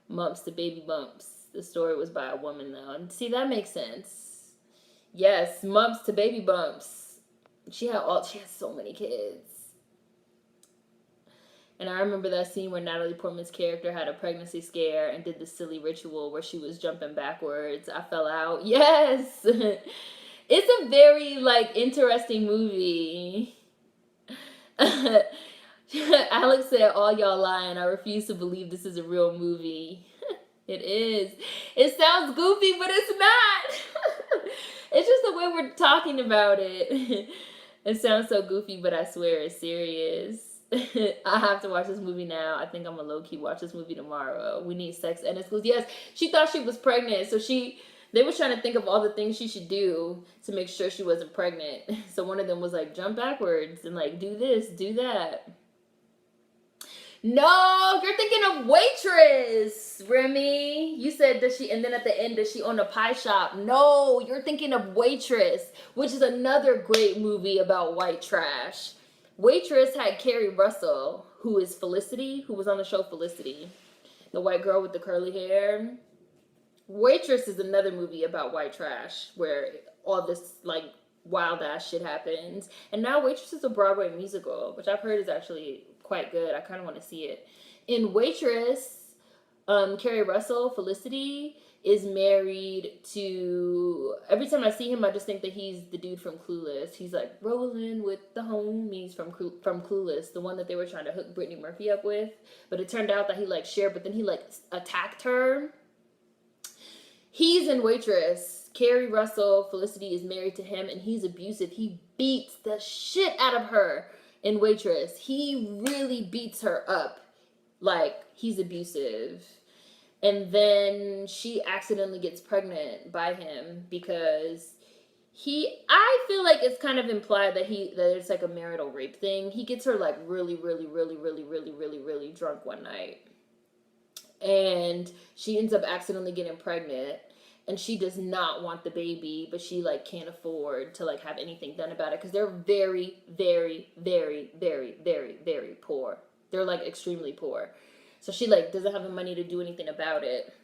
Mumps to baby bumps. The story was by a woman, though. And see, that makes sense. Yes, mumps to baby bumps. She had so many kids. And I remember that scene where Natalie Portman's character had a pregnancy scare and did the silly ritual where she was jumping backwards. I fell out. Yes! It's a very, like, interesting movie. Alex said, all y'all lying. I refuse to believe this is a real movie. It is. It sounds goofy, but it's not. It's just the way we're talking about it. It sounds so goofy, but I swear it's serious. I have to watch this movie now. I think I'm gonna low-key watch this movie tomorrow. We need sex ed in schools. Yes, she thought she was pregnant, so they were trying to think of all the things she should do to make sure she wasn't pregnant. So one of them was like, jump backwards and like do this, do that. No, you're thinking of Waitress, Remy. You said, does she, and then at the end, does she own a pie shop? No, you're thinking of Waitress, which is another great movie about white trash. Waitress had Carrie Russell, who is Felicity, who was on the show Felicity, the white girl with the curly hair. Waitress is another movie about white trash where all this like wild ass shit happens. And now Waitress is a Broadway musical, which I've heard is actually quite good. I kind of want to see it. In Waitress, Carrie Russell, Felicity, is married to, every time I see him I just think that he's the dude from Clueless. He's like rolling with the homies from Clueless, the one that they were trying to hook Brittany Murphy up with, but it turned out that he like shared, but then he like attacked her. He's in Waitress. Carrie Russell, Felicity, is married to him and he's abusive. He beats the shit out of her in Waitress. He really beats her up. Like, he's abusive. And then she accidentally gets pregnant by him because I feel like it's kind of implied that it's like a marital rape thing. He gets her like really, really, really, really, really, really, really drunk one night. And she ends up accidentally getting pregnant. And she does not want the baby, but she like can't afford to like have anything done about it because they're very, very, very, very, very, very poor. They're like extremely poor. So she like doesn't have the money to do anything about it.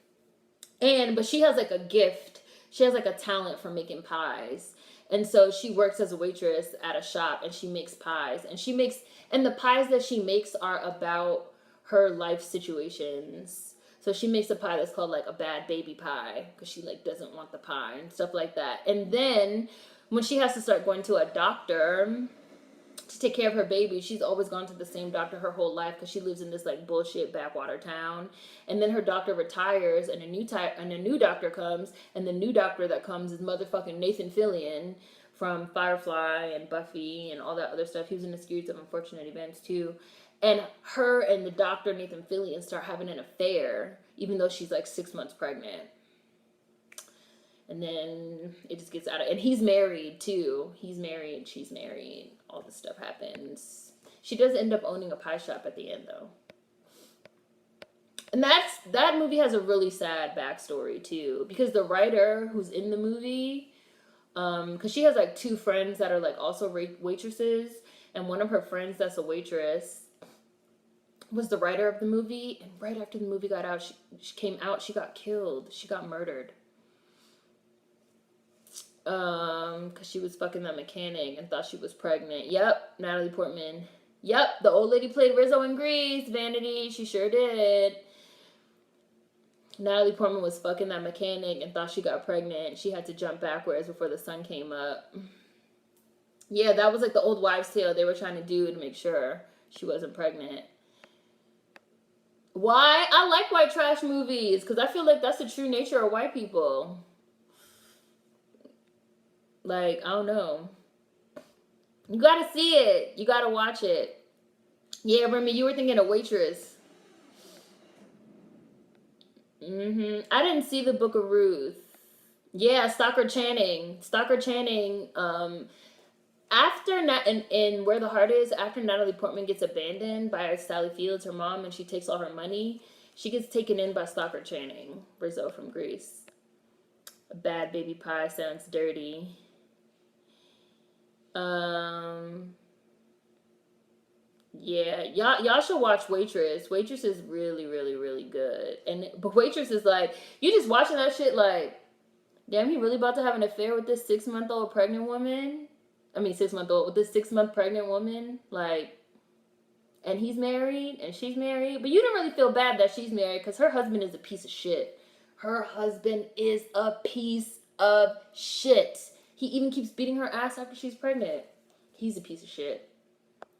But she has like a gift. She has like a talent for making pies. And so she works as a waitress at a shop and she makes pies. And the pies that she makes are about her life situations. So she makes a pie that's called like a bad baby pie because she like doesn't want the pie and stuff like that. And then when she has to start going to a doctor to take care of her baby, she's always gone to the same doctor her whole life because she lives in this like bullshit backwater town. And then her doctor retires and a new doctor comes, and the new doctor that comes is motherfucking Nathan Fillion from Firefly and Buffy and all that other stuff. He was in A Series of Unfortunate Events too. And her and the doctor, Nathan Fillion, start having an affair, even though she's like 6 months pregnant. And then it just gets out of... And he's married, too. He's married, she's married. All this stuff happens. She does end up owning a pie shop at the end, though. And that movie has a really sad backstory, too. Because the writer who's in the movie... Because she has, like, 2 friends that are, like, also waitresses. And one of her friends that's a waitress was the writer of the movie. And right after the movie got out, she came out, she got killed. She got murdered. Because she was fucking that mechanic and thought she was pregnant. Yep, Natalie Portman. Yep, the old lady played Rizzo in Grease. Vanity, she sure did. Natalie Portman was fucking that mechanic and thought she got pregnant. She had to jump backwards before the sun came up. Yeah, that was like the old wives' tale they were trying to do to make sure she wasn't pregnant. Why? I like white trash movies because I feel like that's the true nature of white people. Like, I don't know. You gotta see it. You gotta watch it. Yeah, Remy, you were thinking of Waitress. I didn't see the Book of Ruth. Yeah, Stockard Channing. Stockard Channing. After in Where the Heart Is, after Natalie Portman gets abandoned by Sally Fields, her mom, and she takes all her money, she gets taken in by Stockard Channing, Brazil from Greece. A bad baby pie sounds dirty. Yeah, y'all should watch Waitress. Waitress is really, really, really good. But Waitress is like, you just watching that shit like, damn, he really about to have an affair with this 6-month-old pregnant woman. I mean, 6-month-old with this 6-month pregnant woman. Like, and he's married and she's married. But you don't really feel bad that she's married because her husband is a piece of shit. Her husband is a piece of shit. He even keeps beating her ass after she's pregnant. He's a piece of shit.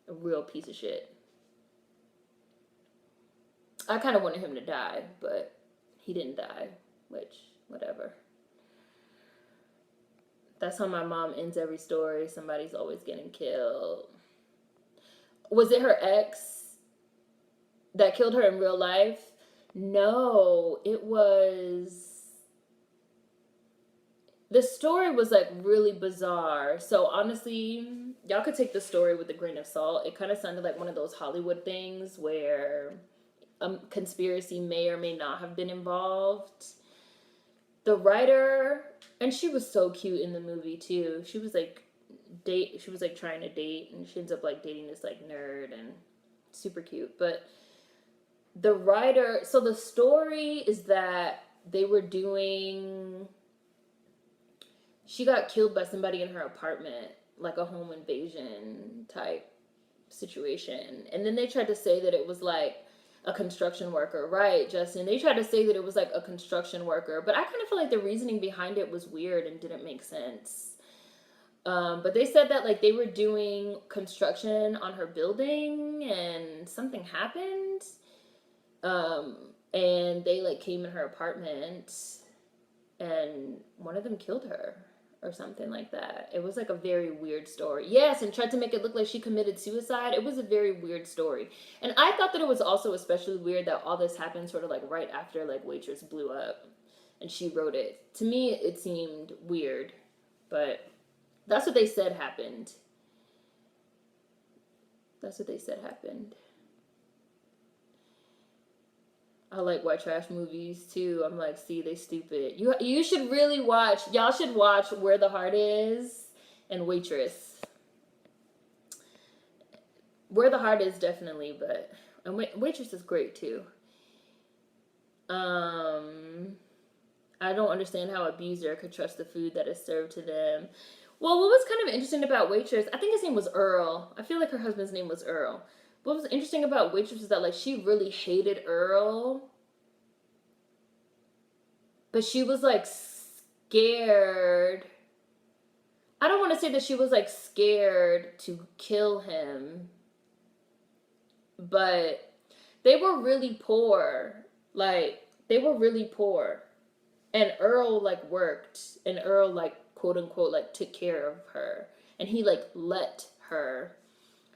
A real piece of shit. I kind of wanted him to die, but he didn't die. Which, whatever. That's how my mom ends every story. Somebody's always getting killed. Was it her ex that killed her in real life? No, it was... The story was like really bizarre. So honestly, y'all could take the story with a grain of salt. It kind of sounded like one of those Hollywood things where a conspiracy may or may not have been involved. The writer, and she was so cute in the movie too. She was like trying to date, and she ends up like dating this like nerd, and super cute. But the writer, so the story is that they were doing... She got killed by somebody in her apartment, like a home invasion type situation. And then they tried to say that it was like a construction worker. Right, Justin? They tried to say that it was like a construction worker. But I kind of feel like the reasoning behind it was weird and didn't make sense. But they said that like they were doing construction on her building and something happened. And they like came in her apartment and one of them killed her or something like that. It was like a very weird story. Yes, and tried to make it look like she committed suicide. It was a very weird story. And I thought that it was also especially weird that all this happened sort of like right after like Waitress blew up and she wrote it. To me, it seemed weird, but that's what they said happened. That's what they said happened. I like white trash movies too. I'm like, see, they stupid. You should really watch. Y'all should watch Where the Heart Is and Waitress. Where the Heart Is definitely, but and Waitress is great too. I don't understand how a abuser could trust the food that is served to them. Well, what was kind of interesting about Waitress, I think his name was Earl. I feel like her husband's name was Earl. What was interesting about Waitress is that like she really hated Earl, but she was like scared. I don't want to say that she was like scared to kill him, but they were really poor. Like they were really poor, and Earl like worked, and Earl like quote unquote like took care of her, and he like let her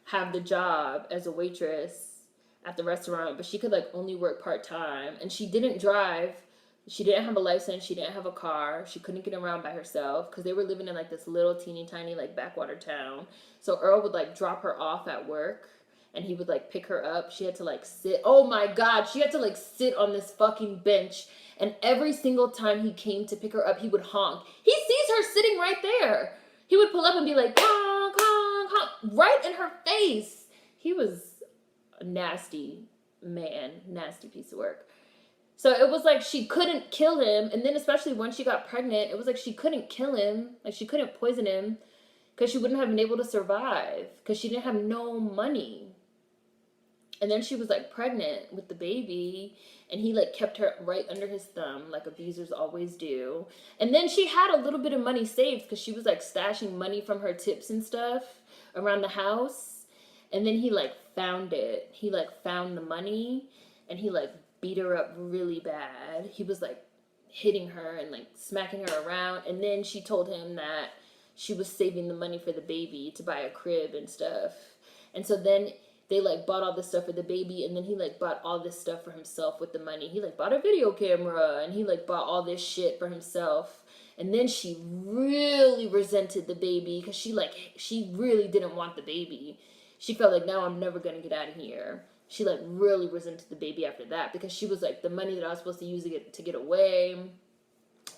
have the job as a waitress at the restaurant, but she could like only work part-time, and she didn't drive. She didn't have a license. She didn't have a car. She couldn't get around by herself because they were living in like this little teeny tiny like backwater town. So Earl would like drop her off at work and he would like pick her up. She had to like sit. Oh my God. She had to like sit on this fucking bench. And every single time he came to pick her up, he would honk. He sees her sitting right there. He would pull up and be like, honk, honk, honk, right in her face. He was a nasty man, nasty piece of work. So it was like she couldn't kill him. And then especially when she got pregnant, it was like she couldn't kill him. Like she couldn't poison him because she wouldn't have been able to survive because she didn't have no money. And then she was like pregnant with the baby and he like kept her right under his thumb like abusers always do. And then she had a little bit of money saved because she was like stashing money from her tips and stuff around the house. And then he like found it. He like found the money and he like beat her up really bad. He was like hitting her and like smacking her around. And then she told him that she was saving the money for the baby to buy a crib and stuff. And so then they like bought all this stuff for the baby, and then he like bought all this stuff for himself with the money. He like bought a video camera, and he like bought all this shit for himself. And then she really resented the baby because she really didn't want the baby. She felt like, now I'm never gonna get out of here. She like really resented the baby after that because she was like, the money that I was supposed to use to get away,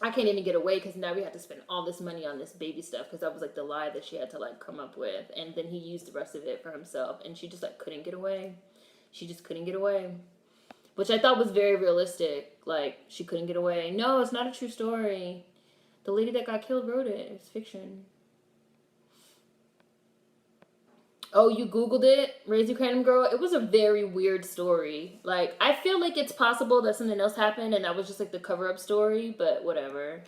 I can't even get away because now we have to spend all this money on this baby stuff, because that was like the lie that she had to like come up with. And then he used the rest of it for himself, and she just like couldn't get away. She just couldn't get away, which I thought was very realistic. Like, she couldn't get away. No, it's not a true story. The lady that got killed wrote it. It's fiction. Oh, you Googled it? Raise Your Random Girl? It was a very weird story. Like, I feel like it's possible that something else happened and that was just like the cover-up story, but whatever.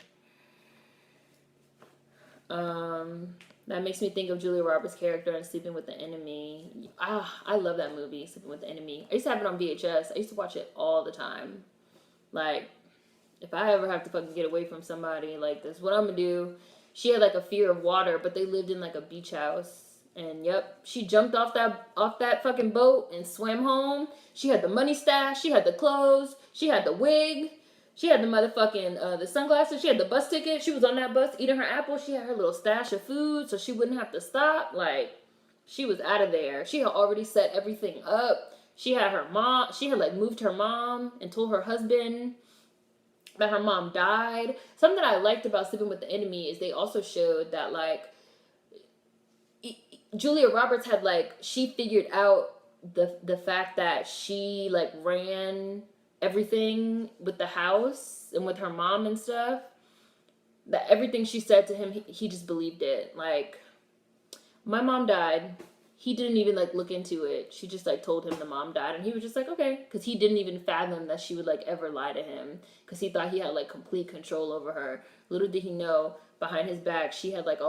That makes me think of Julia Roberts' character in Sleeping with the Enemy. I love that movie, Sleeping with the Enemy. I used to have it on VHS. I used to watch it all the time. Like, if I ever have to fucking get away from somebody, like, this is what I'm gonna do. She had like a fear of water, but they lived in like a beach house. And yep, she jumped off that fucking boat and swam home. She had the money stash, she had the clothes, she had the wig, she had the motherfucking the sunglasses, she had the bus ticket. She was on that bus eating her apple. She had her little stash of food so she wouldn't have to stop. Like, she was out of there. She had already set everything up. She had her mom. She had like moved her mom and told her husband that her mom died. Something that I liked about Sleeping with the Enemy is they also showed that like Julia Roberts had like, she figured out the fact that she like ran everything with the house and with her mom and stuff, that everything she said to him, he just believed it. Like, my mom died. He didn't even like look into it. She just like told him the mom died, and he was just like, okay, because he didn't even fathom that she would like ever lie to him, because he thought he had like complete control over her. Little did he know, behind his back, she had like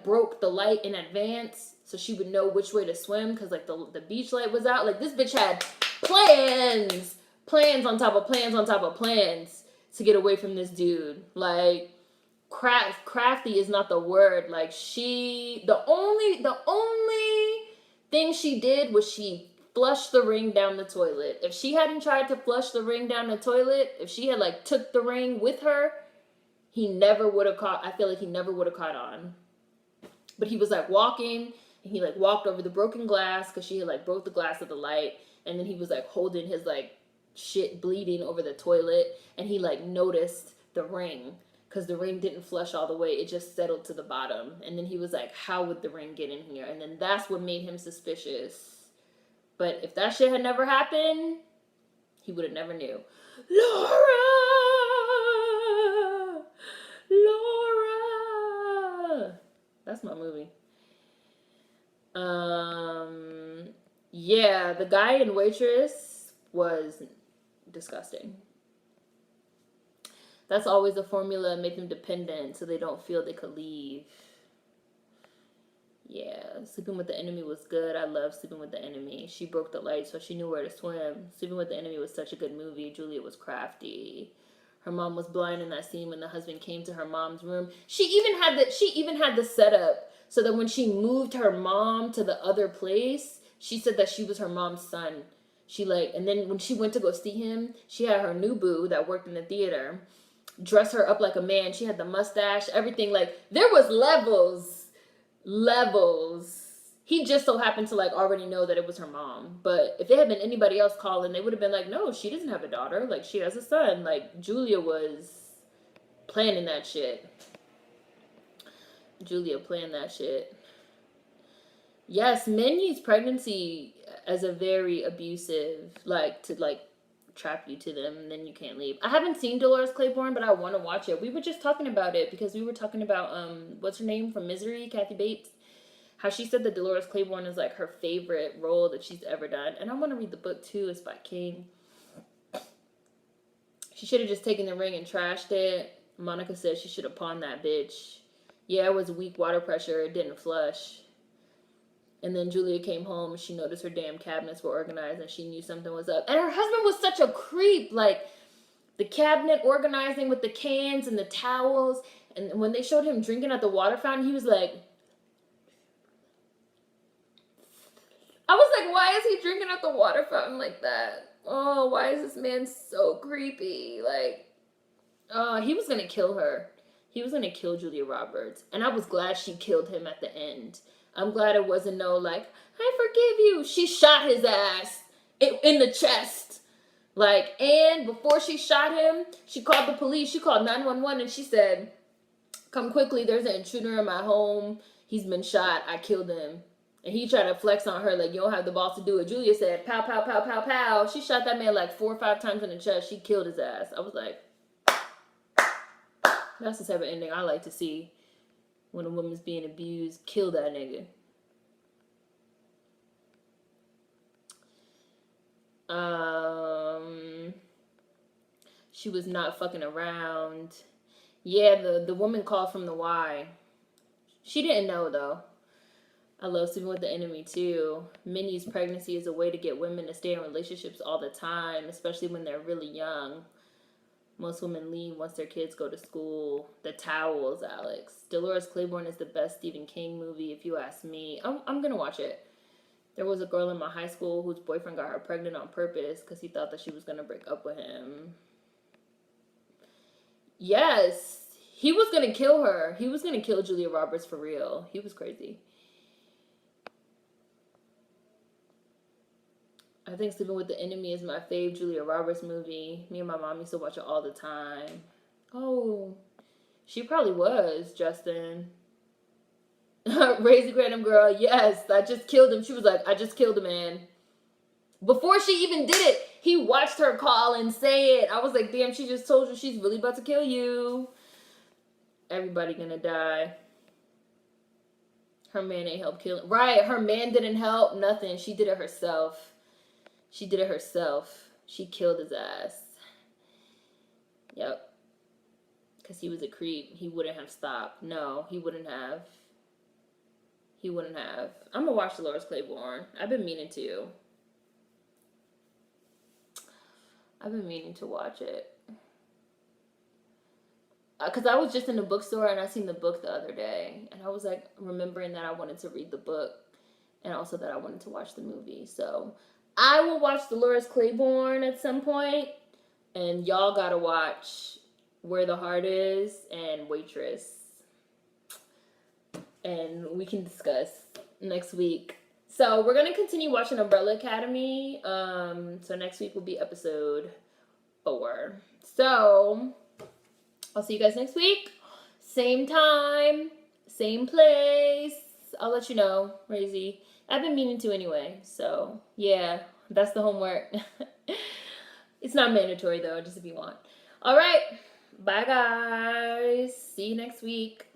broke the light in advance so she would know which way to swim, because like the beach light was out. Like, this bitch had plans on top of plans on top of plans to get away from this dude. Like, crafty is not the word. Like, the only thing she did was she flushed the ring down the toilet. If she hadn't tried to flush the ring down the toilet, if she had like took the ring with her, he never would have caught. I feel like he never would have caught on. But he was like walking, and he like walked over the broken glass because she had like broke the glass of the light, and then he was like holding his like shit bleeding over the toilet, and he like noticed the ring, because the ring didn't flush all the way. It just settled to the bottom. And then he was like, how would the ring get in here? And then that's what made him suspicious. But if that shit had never happened, he would have never knew. Laura! That's my movie. Yeah, the guy in Waitress was disgusting. That's always the formula, make them dependent so they don't feel they could leave. Yeah, Sleeping with the Enemy was good. I love Sleeping with the Enemy. She broke the light so she knew where to swim. Sleeping with the Enemy was such a good movie. Julia was crafty. Her mom was blind in that scene when the husband came to her mom's room. She even had the setup so that when she moved her mom to the other place, she said that she was her mom's son. And then when she went to go see him, she had her new boo that worked in the theater dress her up like a man. She had the mustache, everything. Like, there was levels. He just so happened to like already know that it was her mom. But if it had been anybody else calling, they would have been like, no, she doesn't have a daughter. Like, she has a son. Like, Julia was planning that shit. Yes, men use pregnancy as a very abusive, like, to like trap you to them and then you can't leave. I haven't seen Dolores Claiborne, but I want to watch it. We were just talking about it because we were talking about what's her name from Misery, Kathy Bates, how she said that Dolores Claiborne is like her favorite role that she's ever done. And I want to read the book too. It's by King. She should have just taken the ring and trashed it. Monica said she should have pawned that bitch. Yeah, it was weak water pressure. It didn't flush. And then Julia came home and she noticed her damn cabinets were organized and she knew something was up. And her husband was such a creep. Like, the cabinet organizing with the cans and the towels. And when they showed him drinking at the water fountain, he was like, I was like, why is he drinking at the water fountain like that? Oh, why is this man so creepy? Like, he was gonna kill her. He was gonna kill Julia Roberts. And I was glad she killed him at the end. I'm glad it wasn't no like, I forgive you. She shot his ass in the chest. Like, and before she shot him, she called the police. She called 911 and she said, come quickly, there's an intruder in my home. He's been shot. I killed him. And he tried to flex on her like, you don't have the balls to do it. Julia said, pow, pow, pow, pow, pow. She shot that man like 4 or 5 times in the chest. She killed his ass. I was like, that's the type of ending I like to see when a woman's being abused. Kill that nigga. She was not fucking around. Yeah, the woman called from the Y. She didn't know though. I love sleeping with the enemy too. Minnie's pregnancy is a way to get women to stay in relationships all the time, especially when they're really young. Most women leave once their kids go to school. The Towels, Alex. Dolores Claiborne is the best Stephen King movie, if you ask me. I'm gonna watch it. There was a girl in my high school whose boyfriend got her pregnant on purpose because he thought that she was gonna break up with him. Yes, he was gonna kill her. He was gonna kill Julia Roberts for real. He was crazy. I think Sleeping with the Enemy is my fave Julia Roberts movie. Me and my mom used to watch it all the time. Oh, she probably was, Justin. Raise the Random Girl. Yes, I just killed him. She was like, I just killed a man. Before she even did it, he watched her call and say it. I was like, damn, she just told you she's really about to kill you. Everybody gonna die. Her man ain't help kill. Right, her man didn't help. Nothing. She did it herself. She did it herself. She killed his ass. Yep. Because he was a creep. He wouldn't have stopped. No, he wouldn't have. He wouldn't have. I'm going to watch Dolores Claiborne. I've been meaning to. I've been meaning to watch it. Because I was just in the bookstore and I seen the book the other day. And I was like, remembering that I wanted to read the book. And also that I wanted to watch the movie. So I will watch Dolores Claiborne at some point, and y'all gotta watch Where the Heart Is and Waitress, and we can discuss next week. So we're gonna continue watching Umbrella Academy. So next week will be episode 4. So I'll see you guys next week. Same time, same place. I'll let you know, Razy. I've been meaning to anyway, so yeah, that's the homework. It's not mandatory though, just if you want. All right, bye guys. See you next week.